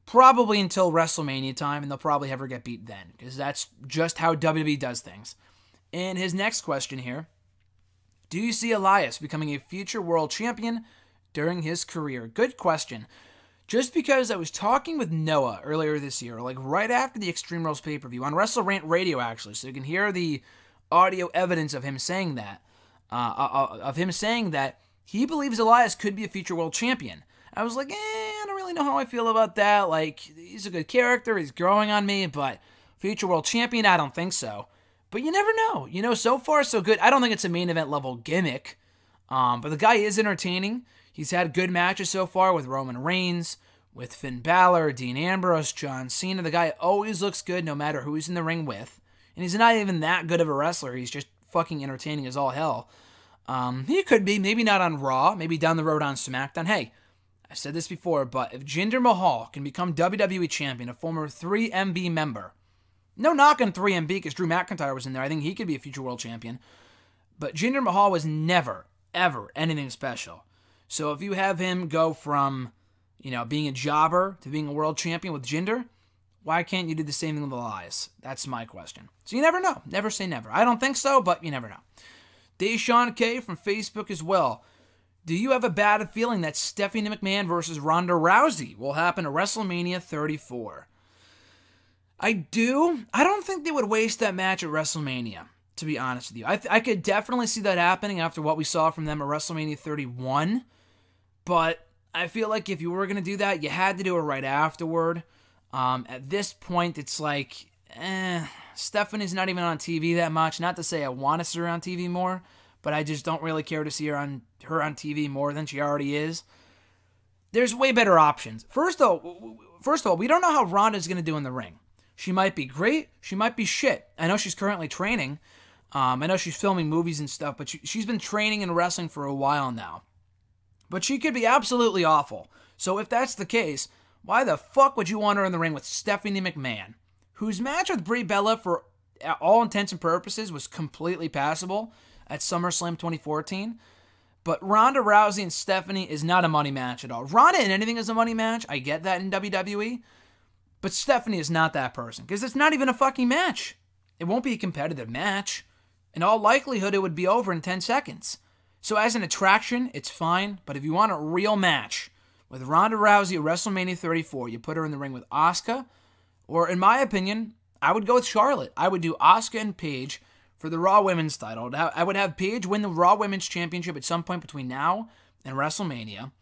Probably until WrestleMania time, and they'll probably have her get beat then, because that's just how WWE does things. And his next question here, do you see Elias becoming a future world champion during his career? Good question. Just because I was talking with Noah earlier this year, like right after the Extreme Rules pay-per-view, on Wrestle Rant Radio actually, so you can hear the audio evidence of him saying that. He believes Elias could be a future world champion. I was like, I don't really know how I feel about that. Like, he's a good character, he's growing on me, but future world champion, I don't think so. But you never know. So far, so good. I don't think it's a main event level gimmick, but the guy is entertaining. He's had good matches so far with Roman Reigns, with Finn Balor, Dean Ambrose, John Cena. The guy always looks good no matter who he's in the ring with. And he's not even that good of a wrestler. He's just fucking entertaining as all hell. He could be, maybe not on Raw, maybe down the road on SmackDown. Hey, I said this before, but if Jinder Mahal can become WWE champion, a former 3MB member, No knock on 3MB because Drew McIntyre was in there. I think he could be a future world champion. But Jinder Mahal was never, ever anything special. So if you have him go from, being a jobber to being a world champion with Jinder, why can't you do the same thing with Elias? That's my question. So you never know. Never say never. I don't think so, but you never know. Deshaun K from Facebook as well. Do you have a bad feeling that Stephanie McMahon versus Ronda Rousey will happen at WrestleMania 34? I do. I don't think they would waste that match at WrestleMania, to be honest with you. I could definitely see that happening after what we saw from them at WrestleMania 31. But I feel like if you were going to do that, you had to do it right afterward. At this point, it's like, Stephanie's not even on TV that much. Not to say I want to see her on TV more, but I just don't really care to see her on TV more than she already is. There's way better options. First of all, we don't know how Ronda's going to do in the ring. She might be great. She might be shit. I know she's currently training. I know she's filming movies and stuff, but she's been training and wrestling for a while now. But she could be absolutely awful. So if that's the case, why the fuck would you want her in the ring with Stephanie McMahon, whose match with Brie Bella, for all intents and purposes, was completely passable at SummerSlam 2014? But Ronda Rousey and Stephanie is not a money match at all. Ronda in anything is a money match. I get that in WWE. But Stephanie is not that person, because it's not even a fucking match. It won't be a competitive match. In all likelihood, it would be over in 10 seconds. So as an attraction, it's fine. But if you want a real match with Ronda Rousey at WrestleMania 34, you put her in the ring with Asuka. Or in my opinion, I would go with Charlotte. I would do Asuka and Paige for the Raw Women's title. I would have Paige win the Raw Women's Championship at some point between now and WrestleMania.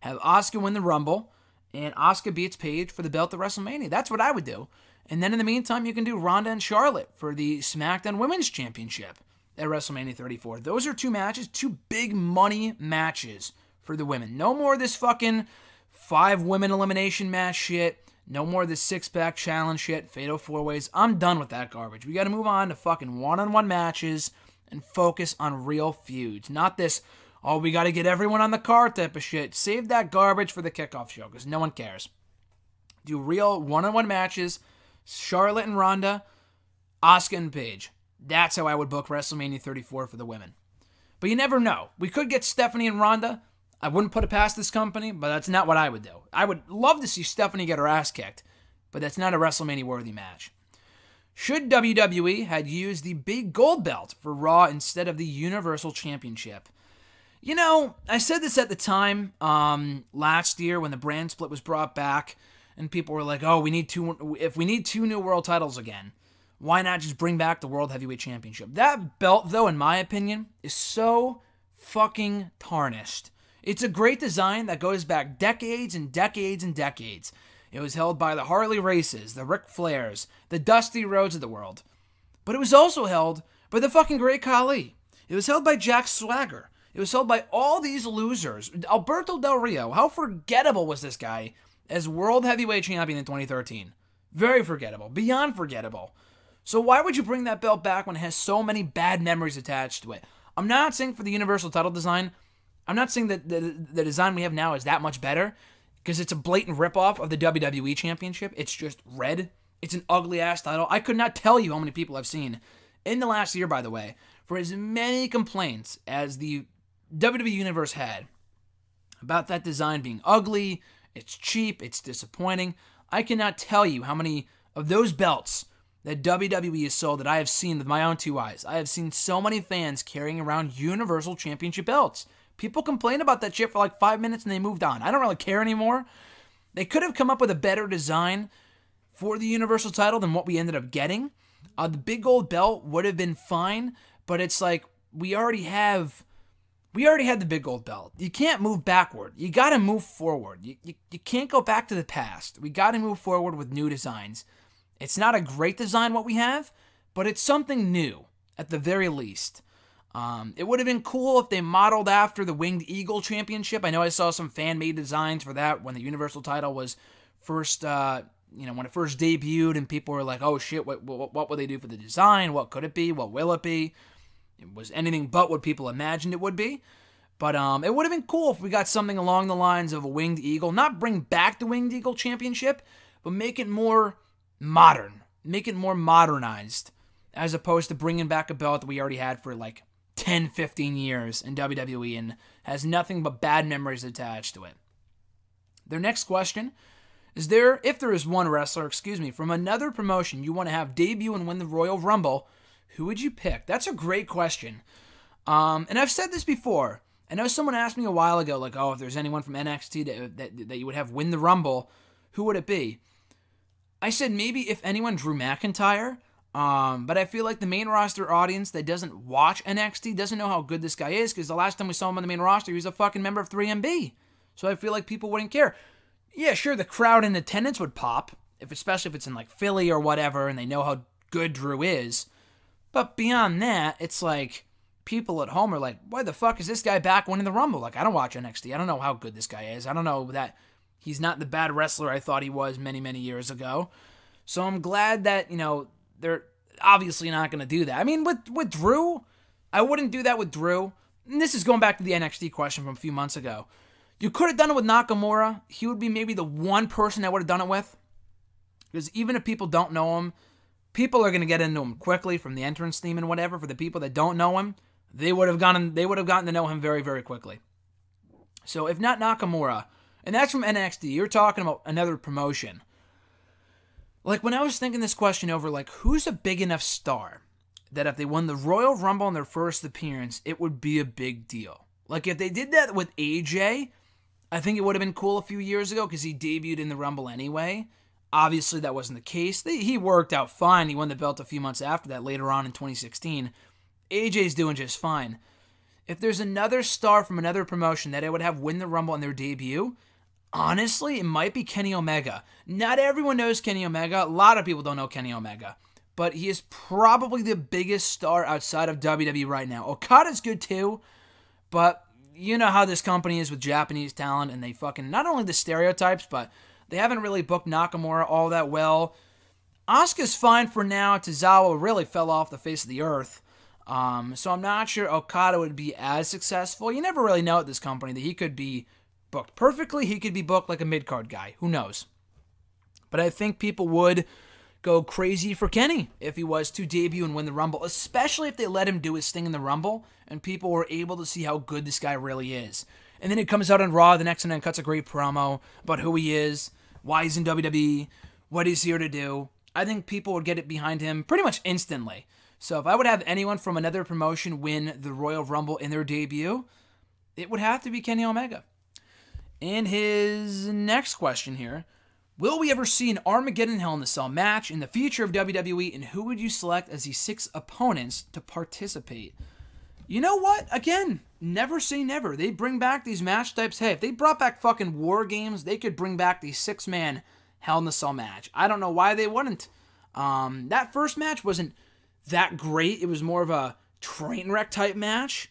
Have Asuka win the Rumble. And Asuka beats Paige for the belt at WrestleMania. That's what I would do. And then in the meantime, you can do Ronda and Charlotte for the SmackDown Women's Championship at WrestleMania 34. Those are two matches, two big money matches for the women. No more of this fucking 5 women elimination match shit. No more of this 6-pack challenge shit, Fatal 4-Ways. I'm done with that garbage. We got to move on to fucking one-on-one matches and focus on real feuds. Not this, we got to get everyone on the card type of shit. Save that garbage for the kickoff show because no one cares. Do real one-on-one matches, Charlotte and Ronda, Asuka and Paige. That's how I would book WrestleMania 34 for the women. But you never know. We could get Stephanie and Ronda. I wouldn't put it past this company, but that's not what I would do. I would love to see Stephanie get her ass kicked, but that's not a WrestleMania-worthy match. Should WWE had used the big gold belt for Raw instead of the Universal Championship? You know, I said this at the time last year when the brand split was brought back, and people were like, "Oh, if we need 2 new world titles again, why not just bring back the World Heavyweight Championship?" That belt, though, in my opinion, is so fucking tarnished. It's a great design that goes back decades and decades and decades. It was held by the Harley Races, the Ric Flairs, the Dusty Rhodes of the world. But it was also held by the fucking Great Khali. It was held by Jack Swagger. It was held by all these losers. Alberto Del Rio, how forgettable was this guy as World Heavyweight Champion in 2013? Very forgettable. Beyond forgettable. So why would you bring that belt back when it has so many bad memories attached to it? I'm not saying for the Universal title design, I'm not saying that the design we have now is that much better, because it's a blatant ripoff of the WWE Championship. It's just red. It's an ugly-ass title. I could not tell you how many people I've seen in the last year, by the way, for as many complaints as the WWE Universe had about that design being ugly, it's cheap, it's disappointing. I cannot tell you how many of those belts that WWE has sold that I have seen with my own 2 eyes. I have seen so many fans carrying around Universal Championship belts. People complain about that shit for like 5 minutes and they moved on. I don't really care anymore. They could have come up with a better design for the Universal title than what we ended up getting. The big gold belt would have been fine, but it's like we already had the big gold belt. You can't move backward. You got to move forward. You can't go back to the past. We got to move forward with new designs. It's not a great design what we have, but it's something new at the very least. It would have been cool if they modeled after the Winged Eagle Championship. I know I saw some fan-made designs for that when the Universal title was first, when it first debuted, and people were like, "Oh shit, what will they do for the design? What could it be? What will it be?" It was anything but what people imagined it would be. But it would have been cool if we got something along the lines of a Winged Eagle. Not bring back the Winged Eagle Championship, but make it more modern. make it more modernized, as opposed to bringing back a belt that we already had for like 10, 15 years in WWE and has nothing but bad memories attached to it. Their next question is, if there is one wrestler, from another promotion you want to have debut and win the Royal Rumble, who would you pick? That's a great question. And I've said this before. I know someone asked me a while ago, like, if there's anyone from NXT that you would have win the Rumble, who would it be? I said maybe if anyone, Drew McIntyre. But I feel like the main roster audience that doesn't watch NXT doesn't know how good this guy is, because the last time we saw him on the main roster, he was a fucking member of 3MB. So I feel like people wouldn't care. Yeah, sure, the crowd in attendance would pop, especially if it's in like Philly or whatever, and they know how good Drew is. But beyond that, it's like people at home are like, why the fuck is this guy back winning the Rumble? Like, I don't watch NXT. I don't know how good this guy is. I don't know that he's not the bad wrestler I thought he was many, many years ago. So I'm glad that, they're obviously not going to do that. I mean, with Drew, I wouldn't do that with Drew. And this is going back to the NXT question from a few months ago. You could have done it with Nakamura. He would be maybe the one person I would have done it with. Because even if people don't know him, people are going to get into him quickly from the entrance theme and whatever. For the people that don't know him, they would have gotten to know him very, very quickly. So if not Nakamura, and that's from NXT, you're talking about another promotion. Like, when I was thinking this question over, like, who's a big enough star that if they won the Royal Rumble in their first appearance, it would be a big deal? Like, if they did that with AJ, I think it would have been cool a few years ago because he debuted in the Rumble anyway. Obviously, that wasn't the case. He worked out fine. He won the belt a few months after that, later on in 2016. AJ's doing just fine. If there's another star from another promotion that I would have win the Rumble in their debut, honestly, it might be Kenny Omega. Not everyone knows Kenny Omega. A lot of people don't know Kenny Omega. But he is probably the biggest star outside of WWE right now. Okada's good too, but you know how this company is with Japanese talent, and they fucking, not only the stereotypes, but they haven't really booked Nakamura all that well. Asuka's fine for now. Tozawa really fell off the face of the earth. So I'm not sure Okada would be as successful. You never really know at this company that he could be booked perfectly. He could be booked like a mid-card guy. Who knows? But I think people would go crazy for Kenny if he was to debut and win the Rumble, especially if they let him do his thing in the Rumble and people were able to see how good this guy really is. And then it comes out on Raw the next night and cuts a great promo about who he is, why he's in WWE, what he's here to do. I think people would get it behind him pretty much instantly. So if I would have anyone from another promotion win the Royal Rumble in their debut, it would have to be Kenny Omega. And his next question here, will we ever see an Armageddon Hell in a Cell match in the future of WWE, and who would you select as the 6 opponents to participate? You know what? Again, never say never. They bring back these match types. Hey, if they brought back fucking War Games, they could bring back the 6-man Hell in a Cell match. I don't know why they wouldn't. That first match wasn't that great. It was more of a train wreck type match,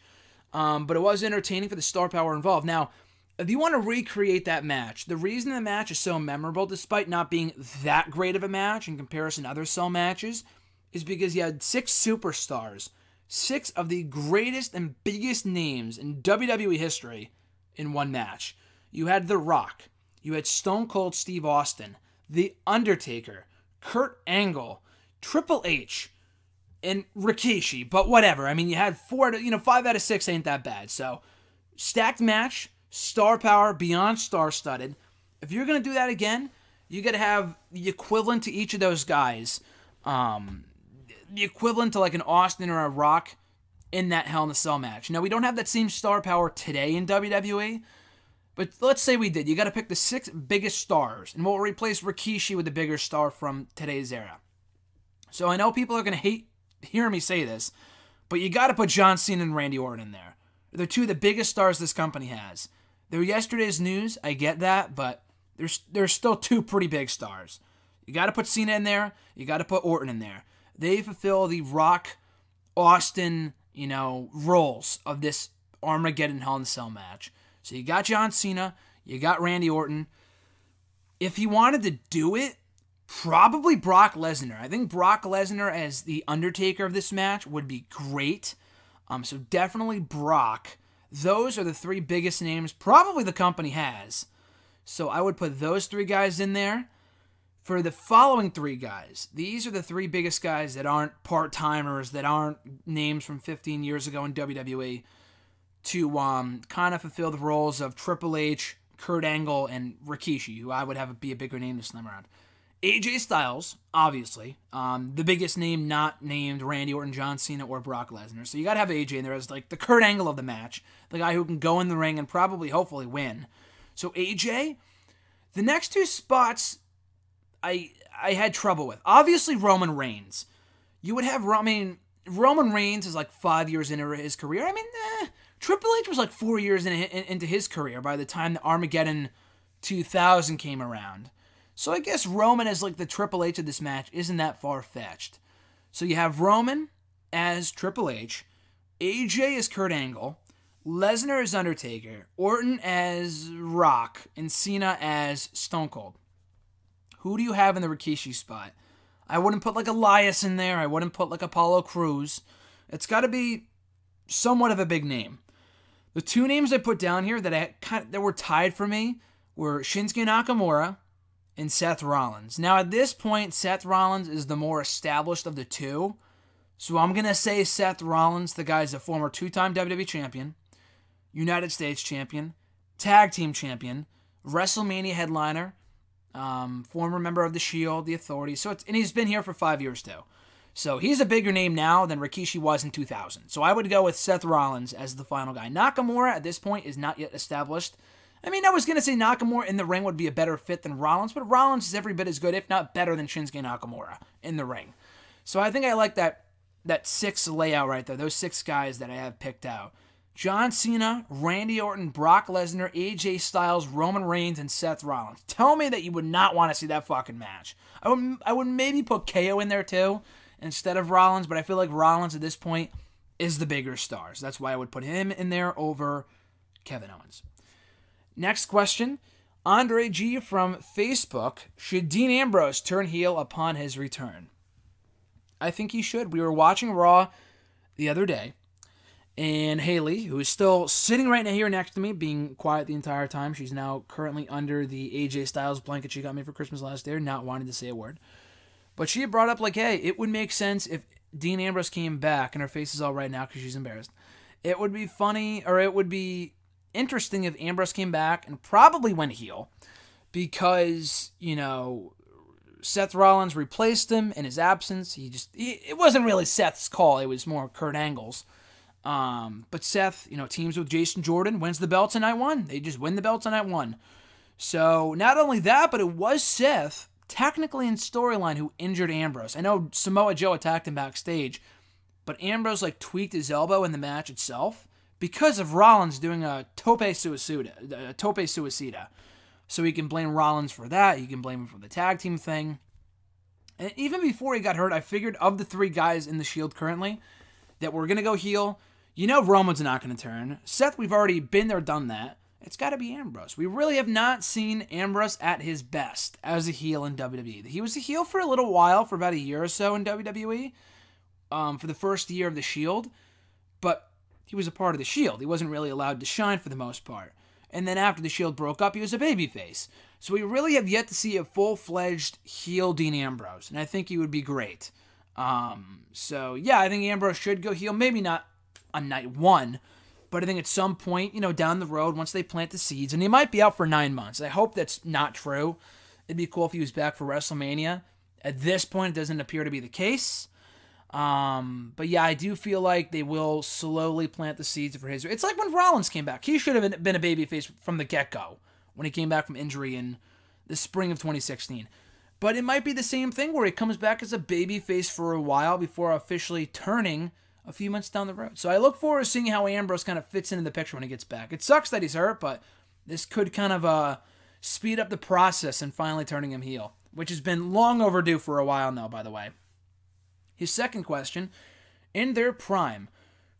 but it was entertaining for the star power involved. Now, if you want to recreate that match, the reason the match is so memorable, despite not being that great of a match in comparison to other Cell matches, is because you had 6 superstars, 6 of the greatest and biggest names in WWE history in one match. You had The Rock, you had Stone Cold Steve Austin, The Undertaker, Kurt Angle, Triple H, and Rikishi, but whatever. I mean, you had 5 out of 6 ain't that bad. So, stacked match, star power, beyond star-studded. If you're going to do that again, you got to have the equivalent to each of those guys. The equivalent to like an Austin or a Rock in that Hell in a Cell match. Now, we don't have that same star power today in WWE, but let's say we did. You got to pick the 6 biggest stars, and we'll replace Rikishi with the bigger star from today's era. So I know people are going to hate hearing me say this, but you got to put John Cena and Randy Orton in there. They're 2 of the biggest stars this company has. They're yesterday's news, I get that, but they're still 2 pretty big stars. You got to put Cena in there, you got to put Orton in there. They fulfill the Rock, Austin, roles of this Armageddon Hell in a Cell match. So you got John Cena, you got Randy Orton. If he wanted to do it, probably Brock Lesnar. I think Brock Lesnar as the Undertaker of this match would be great. So definitely Brock. Those are the 3 biggest names probably the company has. So I would put those 3 guys in there. For the following three guys, these are the three biggest guys that aren't part-timers, that aren't names from 15 years ago in WWE, to kind of fulfill the roles of Triple H, Kurt Angle, and Rikishi, who I would have be a bigger name this time around. AJ Styles, obviously, the biggest name not named Randy Orton, John Cena, or Brock Lesnar. So you got to have AJ in there as like the Kurt Angle of the match, the guy who can go in the ring and probably, hopefully, win. So AJ, the next two spots I had trouble with. Obviously, Roman Reigns. You would have, Roman Reigns is like 5 years into his career. Triple H was like 4 years into his career by the time the Armageddon 2000 came around. So I guess Roman as like the Triple H of this match isn't that far-fetched. So you have Roman as Triple H, AJ as Kurt Angle, Lesnar as Undertaker, Orton as Rock, and Cena as Stone Cold. Who do you have in the Rikishi spot? I wouldn't put like Elias in there. I wouldn't put like Apollo Crews. It's got to be somewhat of a big name. The two names I put down here that were tied for me were Shinsuke Nakamura and Seth Rollins. Now at this point, Seth Rollins is the more established of the two. So I'm going to say Seth Rollins. The guy's a former two-time WWE champion, United States champion, tag team champion, WrestleMania headliner, former member of the Shield, the Authority. And he's been here for 5 years too. So he's a bigger name now than Rikishi was in 2000. So I would go with Seth Rollins as the final guy. Nakamura at this point is not yet established. I was going to say Nakamura in the ring would be a better fit than Rollins, but Rollins is every bit as good, if not better, than Shinsuke Nakamura in the ring. So I think I like that 6 layout right there, those 6 guys that I have picked out. John Cena, Randy Orton, Brock Lesnar, AJ Styles, Roman Reigns, and Seth Rollins. Tell me that you would not want to see that fucking match. I would maybe put KO in there too instead of Rollins, but I feel like Rollins at this point is the bigger star. So that's why I would put him in there over Kevin Owens. Next question. Andre G. from Facebook. Should Dean Ambrose turn heel upon his return? I think he should. We were watching Raw the other day, and Haley, who is still sitting right here next to me, being quiet the entire time. She's now currently under the AJ Styles blanket she got me for Christmas last year, not wanting to say a word. But she had brought up, like, hey, it would make sense if Dean Ambrose came back, and her face is all right now because she's embarrassed. It would be funny, or it would be interesting if Ambrose came back and probably went heel because, Seth Rollins replaced him in his absence. It wasn't really Seth's call. It was more Kurt Angle's. But Seth, teams with Jason Jordan, wins the belts on night one. They just win the belts on night one. So not only that, but it was Seth, technically in storyline, who injured Ambrose. I know Samoa Joe attacked him backstage, but Ambrose tweaked his elbow in the match itself because of Rollins doing a tope suicida. So he can blame Rollins for that. He can blame him for the tag team thing. And even before he got hurt, I figured of the 3 guys in the Shield currently that were going to go heel, Roman's not going to turn. Seth, we've already been there, done that. It's got to be Ambrose. We really have not seen Ambrose at his best as a heel in WWE. He was a heel for a little while, for about a year or so in WWE, for the first year of the Shield. But he was a part of the Shield. He wasn't really allowed to shine for the most part. And then after the Shield broke up, he was a babyface. So we really have yet to see a full-fledged heel Dean Ambrose. And I think he would be great. I think Ambrose should go heel. Maybe not on night one, but I think at some point, down the road, once they plant the seeds, and he might be out for 9 months. I hope that's not true. It'd be cool if he was back for WrestleMania. At this point, it doesn't appear to be the case. I do feel like they will slowly plant the seeds for his. It's like when Rollins came back. He should have been a babyface from the get-go when he came back from injury in the spring of 2016. But it might be the same thing where he comes back as a babyface for a while before officially turning a few months down the road. So I look forward to seeing how Ambrose kind of fits into the picture when he gets back. It sucks that he's hurt, but this could kind of speed up the process and finally turning him heel, which has been long overdue for a while now, by the way. His second question, in their prime,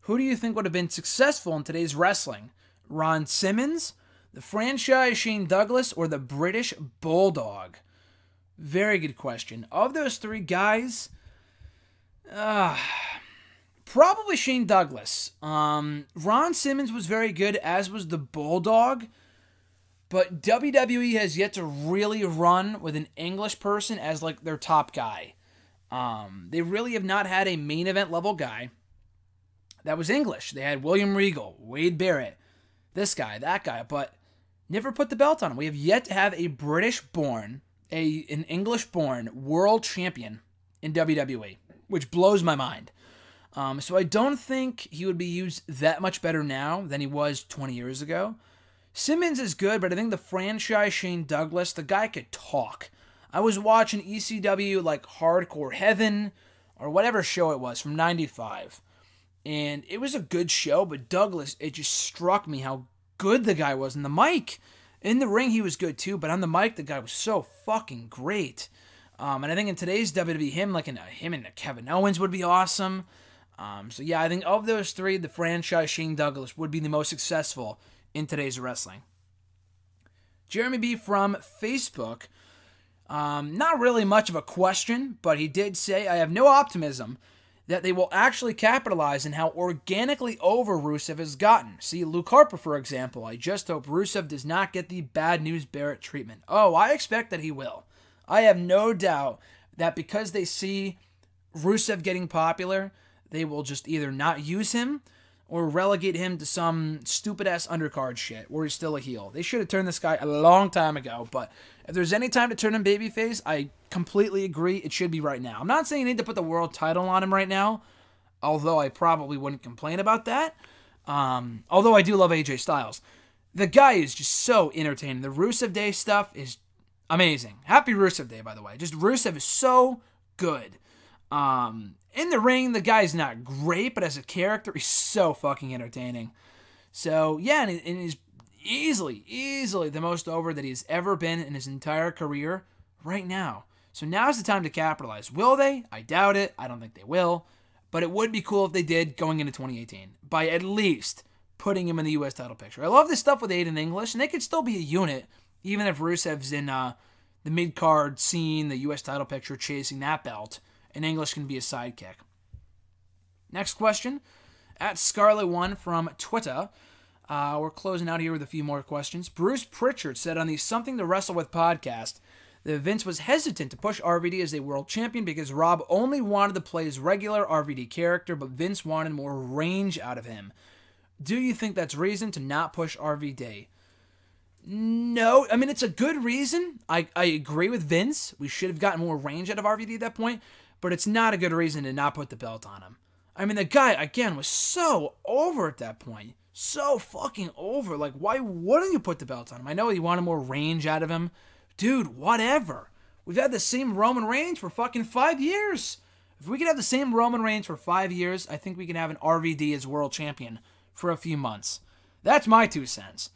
who do you think would have been successful in today's wrestling? Ron Simmons, the franchise Shane Douglas, or the British Bulldog? Very good question. Of those 3 guys, probably Shane Douglas. Ron Simmons was very good, as was the Bulldog. But WWE has yet to really run with an English person as like their top guy. They really have not had a main event level guy that was English. They had William Regal, Wade Barrett, this guy, that guy, but never put the belt on him. We have yet to have a British-born, an English-born world champion in WWE, which blows my mind. So I don't think he would be used that much better now than he was 20 years ago. Simmons is good, but I think the franchise Shane Douglas, the guy could talk. I was watching ECW like Hardcore Heaven or whatever show it was from 95. And it was a good show, but Douglas, it just struck me how good the guy was in the mic. In the ring, he was good too, but on the mic, the guy was so fucking great. And I think in today's WWE, him and Kevin Owens would be awesome. So yeah, I think of those three, the franchise Shane Douglas would be the most successful in today's wrestling. Jeremy B. from Facebook, not really much of a question, but he did say, I have no optimism that they will actually capitalize on how organically over Rusev has gotten. See, Luke Harper, for example. I just hope Rusev does not get the bad news Barrett treatment. Oh, I expect that he will. I have no doubt that because they see Rusev getting popular, they will just either not use him or relegate him to some stupid-ass undercard shit where he's still a heel. They should have turned this guy a long time ago, but if there's any time to turn him babyface, I completely agree. It should be right now. I'm not saying you need to put the world title on him right now, although I probably wouldn't complain about that. Although I do love AJ Styles. The guy is just so entertaining. The Rusev Day stuff is amazing. Happy Rusev Day, by the way. Just Rusev is so good. In the ring, the guy's not great, but as a character, he's so fucking entertaining. So, yeah, and he's easily the most over that he's ever been in his entire career right now. So now's the time to capitalize. Will they? I doubt it. I don't think they will. But it would be cool if they did going into 2018 by at least putting him in the U.S. title picture. I love this stuff with Aiden English, and they could still be a unit, even if Rusev's in the mid-card scene, the U.S. title picture, chasing that belt. And English can be a sidekick. Next question, at Scarlet1 from Twitter. We're closing out here with a few more questions. Bruce Pritchard said on the Something to Wrestle With podcast that Vince was hesitant to push RVD as a world champion because Rob only wanted to play his regular RVD character, but Vince wanted more range out of him. Do you think that's reason to not push RVD? No, I mean, it's a good reason. I agree with Vince. We should have gotten more range out of RVD at that point. But it's not a good reason to not put the belt on him. I mean, the guy, again, was so over at that point. So fucking over. Like, why wouldn't you put the belt on him? I know you wanted more range out of him. Dude, whatever. We've had the same Roman Reigns for fucking 5 years. If we could have the same Roman Reigns for 5 years, I think we can have an RVD as world champion for a few months. That's my 2 cents.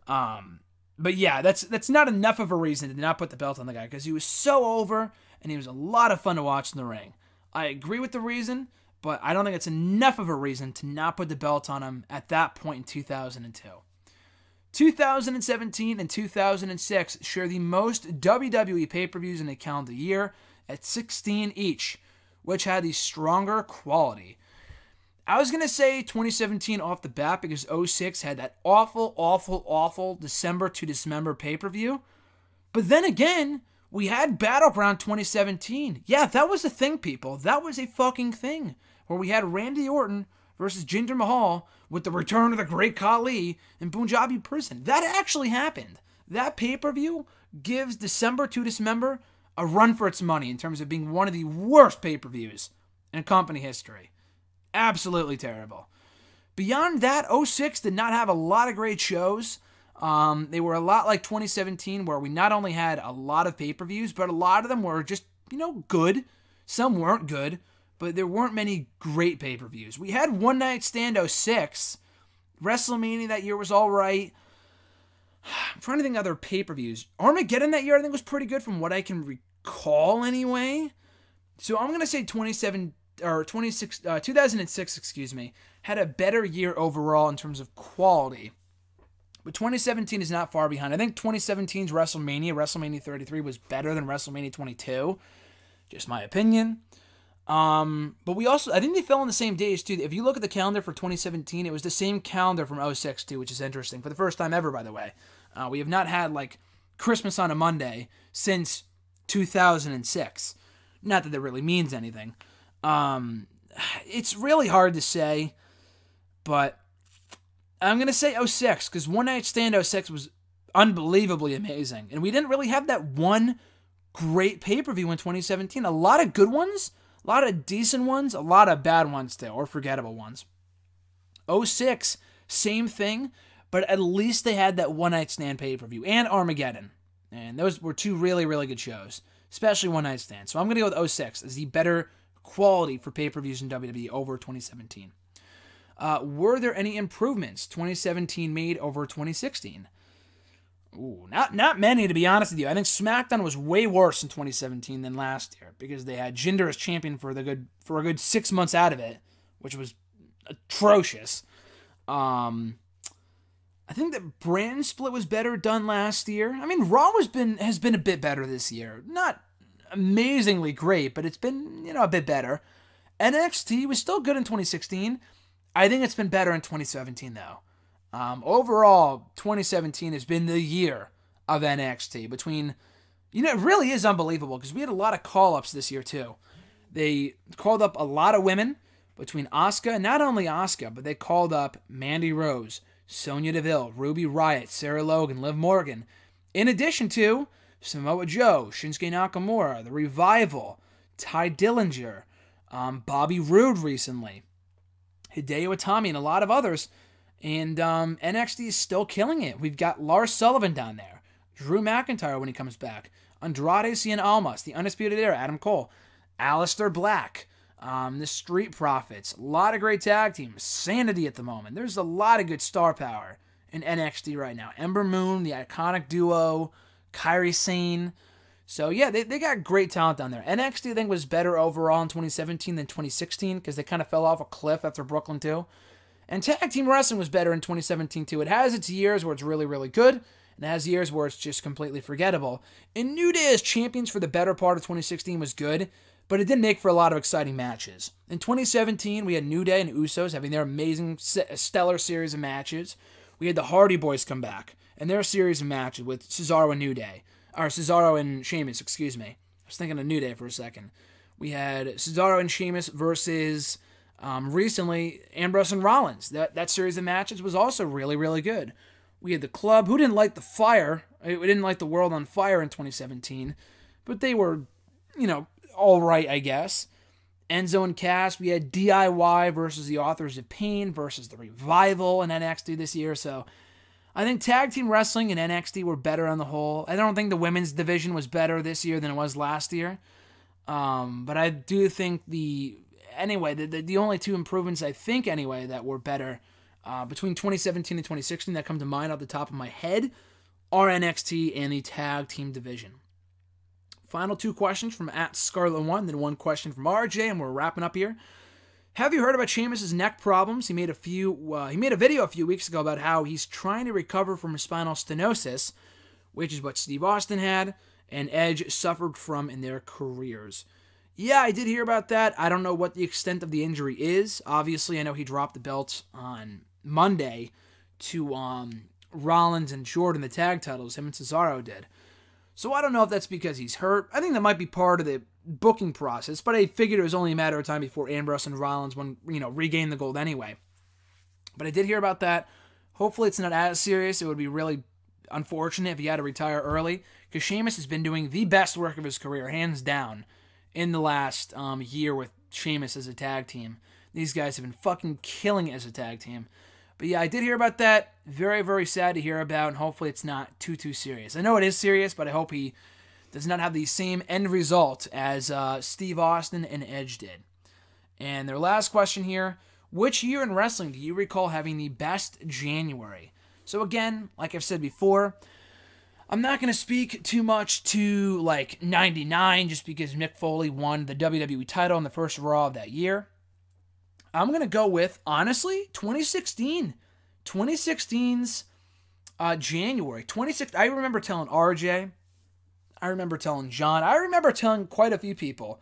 But yeah, that's not enough of a reason to not put the belt on the guy because he was so over. And he was a lot of fun to watch in the ring. I agree with the reason, but I don't think it's enough of a reason to not put the belt on him at that point in 2002. 2017 and 2006 share the most WWE pay-per-views in a calendar year at 16 each, which had the stronger quality. I was going to say 2017 off the bat because 06 had that awful December to Dismember pay-per-view. But then again, we had Battleground 2017. Yeah, that was a thing, people. That was a fucking thing. Where we had Randy Orton versus Jinder Mahal with the return of the Great Khali in Punjabi prison. That actually happened. That pay-per-view gives December to Dismember a run for its money in terms of being one of the worst pay-per-views in company history. Absolutely terrible. Beyond that, 06 did not have a lot of great shows. They were a lot like 2017 where we not only had a lot of pay-per-views, but a lot of them were just, good. Some weren't good, but there weren't many great pay-per-views. We had One Night Stand 06. WrestleMania that year was all right. I'm trying to think of other pay-per-views. Armageddon that year I think was pretty good from what I can recall anyway. So I'm going to say 2006, had a better year overall in terms of quality. But 2017 is not far behind. I think 2017's WrestleMania 33, was better than WrestleMania 22. Just my opinion. But we also, I think they fell on the same days too. If you look at the calendar for 2017, it was the same calendar from 06 too, which is interesting. For the first time ever, by the way. We have not had, like, Christmas on a Monday since 2006. Not that really means anything. It's really hard to say, but I'm going to say 06, because One Night Stand 06 was unbelievably amazing. And we didn't really have that one great pay-per-view in 2017. A lot of good ones, a lot of decent ones, a lot of bad ones too, or forgettable ones. 06, same thing, but at least they had that One Night Stand pay-per-view and Armageddon. And those were two really, really good shows, especially One Night Stand. So I'm going to go with 06 as the better quality for pay-per-views in WWE over 2017. Were there any improvements 2017 made over 2016? Ooh, not many, to be honest with you. I think SmackDown was way worse in 2017 than last year because they had Jinder as champion for a good 6 months out of it, which was atrocious. I think that brand split was better done last year. I mean, Raw has been a bit better this year. Not amazingly great, but it's been, a bit better. NXT was still good in 2016. I think it's been better in 2017, though. Overall, 2017 has been the year of NXT. It really is unbelievable because we had a lot of call-ups this year, too. They called up a lot of women between Asuka, not only Asuka, but they called up Mandy Rose, Sonya Deville, Ruby Riott, Sarah Logan, Liv Morgan, in addition to Samoa Joe, Shinsuke Nakamura, The Revival, Ty Dillinger, Bobby Roode recently, Hideo Itami, and a lot of others. And NXT is still killing it. We've got Lars Sullivan down there, Drew McIntyre when he comes back, Andrade Cien Almas, the Undisputed Era, Adam Cole, Aleister Black, the Street Profits, a lot of great tag teams, Sanity at the moment. There's a lot of good star power in NXT right now. Ember Moon, the iconic duo, Kairi Sane. So yeah, they got great talent down there. NXT I think was better overall in 2017 than 2016 because they kind of fell off a cliff after Brooklyn 2. And tag team wrestling was better in 2017 too. It has its years where it's really, really good, and it has years where it's just completely forgettable. And New Day as champions for the better part of 2016 was good, but it didn't make for a lot of exciting matches. In 2017, we had New Day and Usos having their amazing, stellar series of matches. We had the Hardy Boys come back, and their series of matches with Cesaro and Cesaro and Sheamus, excuse me. I was thinking of New Day for a second. We had Cesaro and Sheamus versus, recently, Ambrose and Rollins. That series of matches was also really, really good. We had the Club, who didn't light the fire. We didn't light the world on fire in 2017, but they were, all right, I guess. Enzo and Cass. We had DIY versus the Authors of Pain versus the Revival in NXT this year. So I think tag team wrestling and NXT were better on the whole. I don't think the women's division was better this year than it was last year. But I do think the only two improvements I think anyway that were better between 2017 and 2016 that come to mind off the top of my head are NXT and the tag team division. Final two questions from @Scarlet1, then one question from RJ, and we're wrapping up here. Have you heard about Sheamus' neck problems? He made a video a few weeks ago about how he's trying to recover from spinal stenosis, which is what Steve Austin had and Edge suffered from in their careers. Yeah, I did hear about that. I don't know what the extent of the injury is. Obviously, I know he dropped the belt on Monday to Rollins and Jordan, the tag titles. Him and Cesaro did. So I don't know if that's because he's hurt. I think that might be part of the booking process, but I figured it was only a matter of time before Ambrose and Rollins regain the gold anyway. But I did hear about that. Hopefully it's not as serious. It would be really unfortunate if he had to retire early, because Sheamus has been doing the best work of his career, hands down, in the last year with Sheamus as a tag team. These guys have been fucking killing it as a tag team. But yeah, I did hear about that. Very, very sad to hear about, and hopefully it's not too serious. I know it is serious, but I hope he does not have the same end result as Steve Austin and Edge did. And their last question here, which year in wrestling do you recall having the best January? So again, like I've said before, I'm not going to speak too much to 99 just because Mick Foley won the WWE title in the first Raw of that year. I'm going to go with, honestly, 2016. 2016's January. I remember telling RJ. I remember telling John. I remember telling quite a few people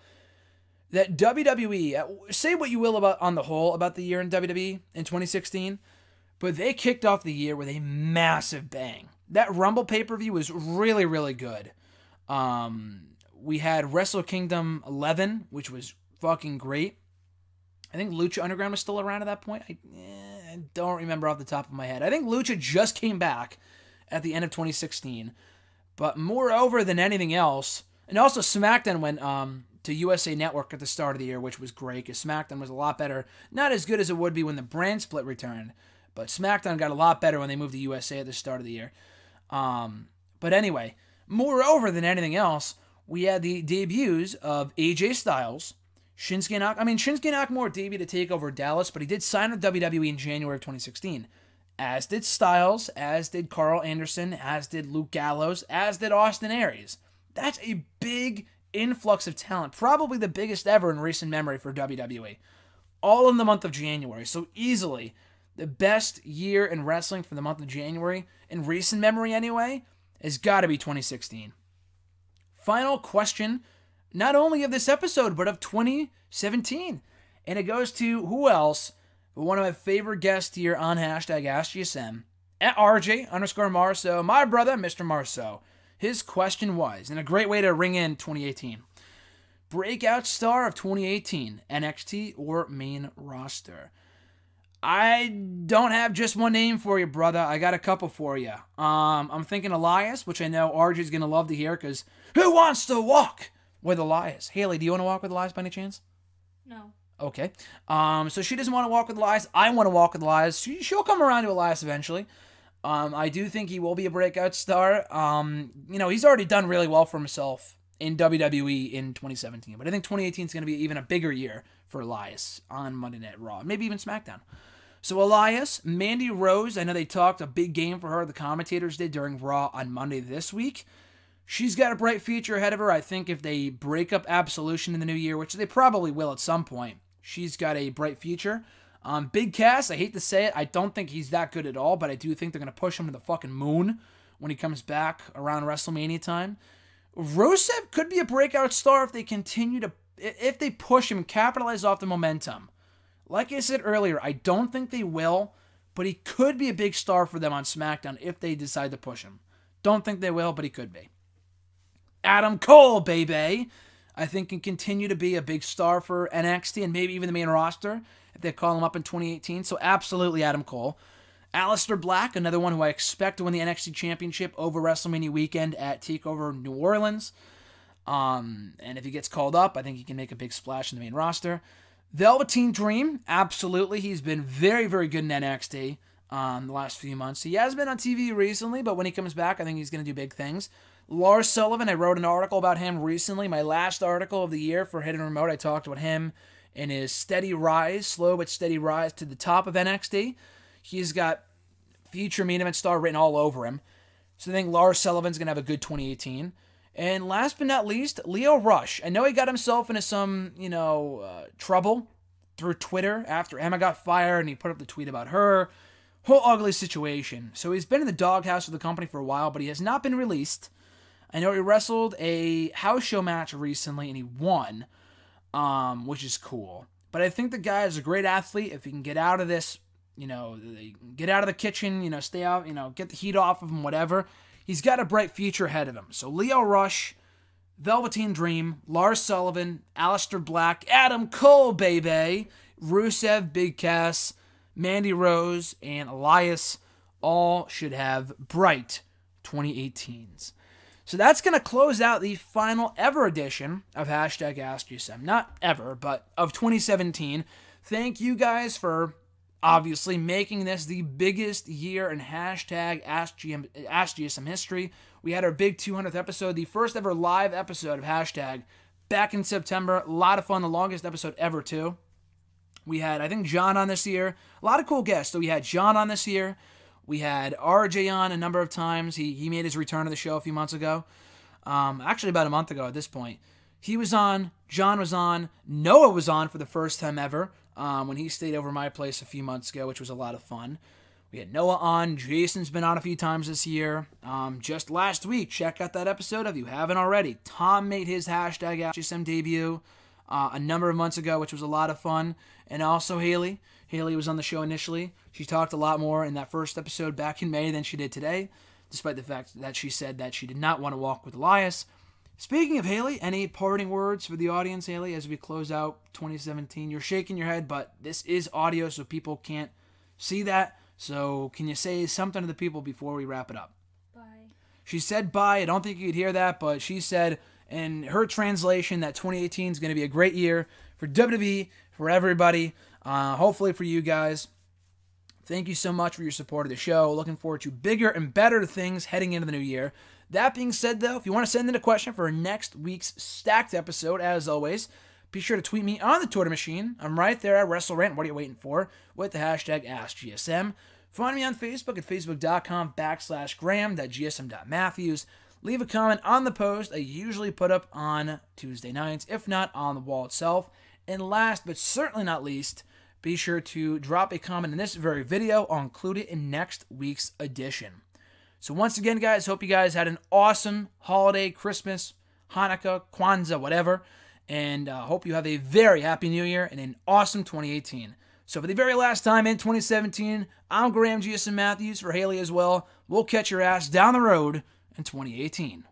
that WWE, say what you will about on the whole about the year in WWE in 2016, but they kicked off the year with a massive bang. That Rumble pay-per-view was really, really good. We had Wrestle Kingdom 11, which was fucking great. I think Lucha Underground was still around at that point. I don't remember off the top of my head. I think Lucha just came back at the end of 2016. But moreover than anything else, and also SmackDown went to USA Network at the start of the year, which was great because SmackDown was a lot better. Not as good as it would be when the brand split returned, but SmackDown got a lot better when they moved to USA at the start of the year. But anyway, moreover than anything else, we had the debuts of AJ Styles, Shinsuke Nakamura debuted to take over Dallas, but he did sign with WWE in January of 2016. As did Styles, as did Carl Anderson, as did Luke Gallows, as did Austin Aries. That's a big influx of talent, probably the biggest ever in recent memory for WWE. All in the month of January, so easily the best year in wrestling for the month of January, in recent memory anyway, has got to be 2016. Final question, not only of this episode, but of 2017. And it goes to who else but one of my favorite guests here on hashtag AskGSM, at RJ_Marceau, my brother, Mr. Marceau. His question was, and a great way to ring in 2018, breakout star of 2018, NXT or main roster? I don't have just one name for you, brother. I got a couple for you. I'm thinking Elias, which I know RJ's going to love to hear, because who wants to walk with Elias? Haley, do you want to walk with Elias by any chance?
No.
Okay. So she doesn't want to walk with Elias. I want to walk with Elias. She'll come around to Elias eventually. I do think he will be a breakout star. He's already done really well for himself in WWE in 2017. But I think 2018 is going to be even a bigger year for Elias on Monday Night Raw. Maybe even SmackDown. So Elias, Mandy Rose, I know they talked a big game for her. The commentators did during Raw on Monday this week. She's got a bright future ahead of her. I think if they break up Absolution in the new year, which they probably will at some point, she's got a bright future. Big Cass, I hate to say it, I don't think he's that good at all, but I do think they're going to push him to the fucking moon when he comes back around WrestleMania time. Rusev could be a breakout star if they if they push him and capitalize off the momentum. Like I said earlier, I don't think they will, but he could be a big star for them on SmackDown if they decide to push him. Don't think they will, but he could be. Adam Cole, baby, I think can continue to be a big star for NXT and maybe even the main roster if they call him up in 2018. So absolutely Adam Cole. Aleister Black, another one who I expect to win the NXT Championship over WrestleMania weekend at TakeOver New Orleans. And if he gets called up, I think he can make a big splash in the main roster. Velveteen Dream, absolutely. He's been very, very good in NXT the last few months. He has been on TV recently, but when he comes back, I think he's going to do big things. Lars Sullivan, I wrote an article about him recently. My last article of the year for Hidden Remote, I talked about him and his steady rise, slow but steady rise to the top of NXT. He's got future main event star written all over him. So I think Lars Sullivan's going to have a good 2018. And last but not least, Lio Rush. I know he got himself into some, trouble through Twitter after Emma got fired and he put up the tweet about her. Whole ugly situation. So he's been in the doghouse with the company for a while, but he has not been released. I know he wrestled a house show match recently and he won, which is cool. But I think the guy is a great athlete. If he can get out of this, get out of the kitchen, stay out, get the heat off of him, whatever. He's got a bright future ahead of him. So Lio Rush, Velveteen Dream, Lars Sullivan, Aleister Black, Adam Cole, baby, Rusev, Big Cass, Mandy Rose, and Elias all should have bright 2018s. So that's going to close out the final ever edition of hashtag AskGSM. Not ever, but of 2017. Thank you guys for obviously making this the biggest year in hashtag AskGSM history. We had our big 200th episode, the first ever live episode of hashtag back in September. A lot of fun, the longest episode ever too. We had, I think, John on this year. A lot of cool guests. So we had John on this year. We had RJ on a number of times. He made his return to the show a few months ago. Actually, about a month ago at this point. He was on. John was on. Noah was on for the first time ever when he stayed over my place a few months ago, which was a lot of fun. We had Noah on. Jason's been on a few times this year. Just last week, check out that episode if you haven't already. Tom made his hashtag AskGSM debut a number of months ago, which was a lot of fun. And also Haley. Haley was on the show initially. She talked a lot more in that first episode back in May than she did today. despite the fact that she said that she did not want to walk with Elias. Speaking of Haley, any parting words for the audience, Haley, as we close out 2017? You're shaking your head, but this is audio, so people can't see that. So can you say something to the people before we wrap it up?
Bye.
She said bye. I don't think you could hear that, but she said in her translation that 2018 is going to be a great year for WWE, for everybody, hopefully for you guys. Thank you so much for your support of the show. Looking forward to bigger and better things heading into the new year. That being said, though, if you want to send in a question for next week's stacked episode, as always, be sure to tweet me on the Twitter machine. I'm right there at WrestleRant. What are you waiting for? With the hashtag AskGSM. Find me on Facebook at facebook.com/Graham.gsm.Matthews. Leave a comment on the post I usually put up on Tuesday nights, if not on the wall itself. And last but certainly not least, be sure to drop a comment in this very video. I'll include it in next week's edition. So once again, guys, hope you guys had an awesome holiday, Christmas, Hanukkah, Kwanzaa, whatever. And hope you have a very happy new year and an awesome 2018. So for the very last time in 2017, I'm Graham GSM Matthews for Haley as well. We'll catch your ass down the road in 2018.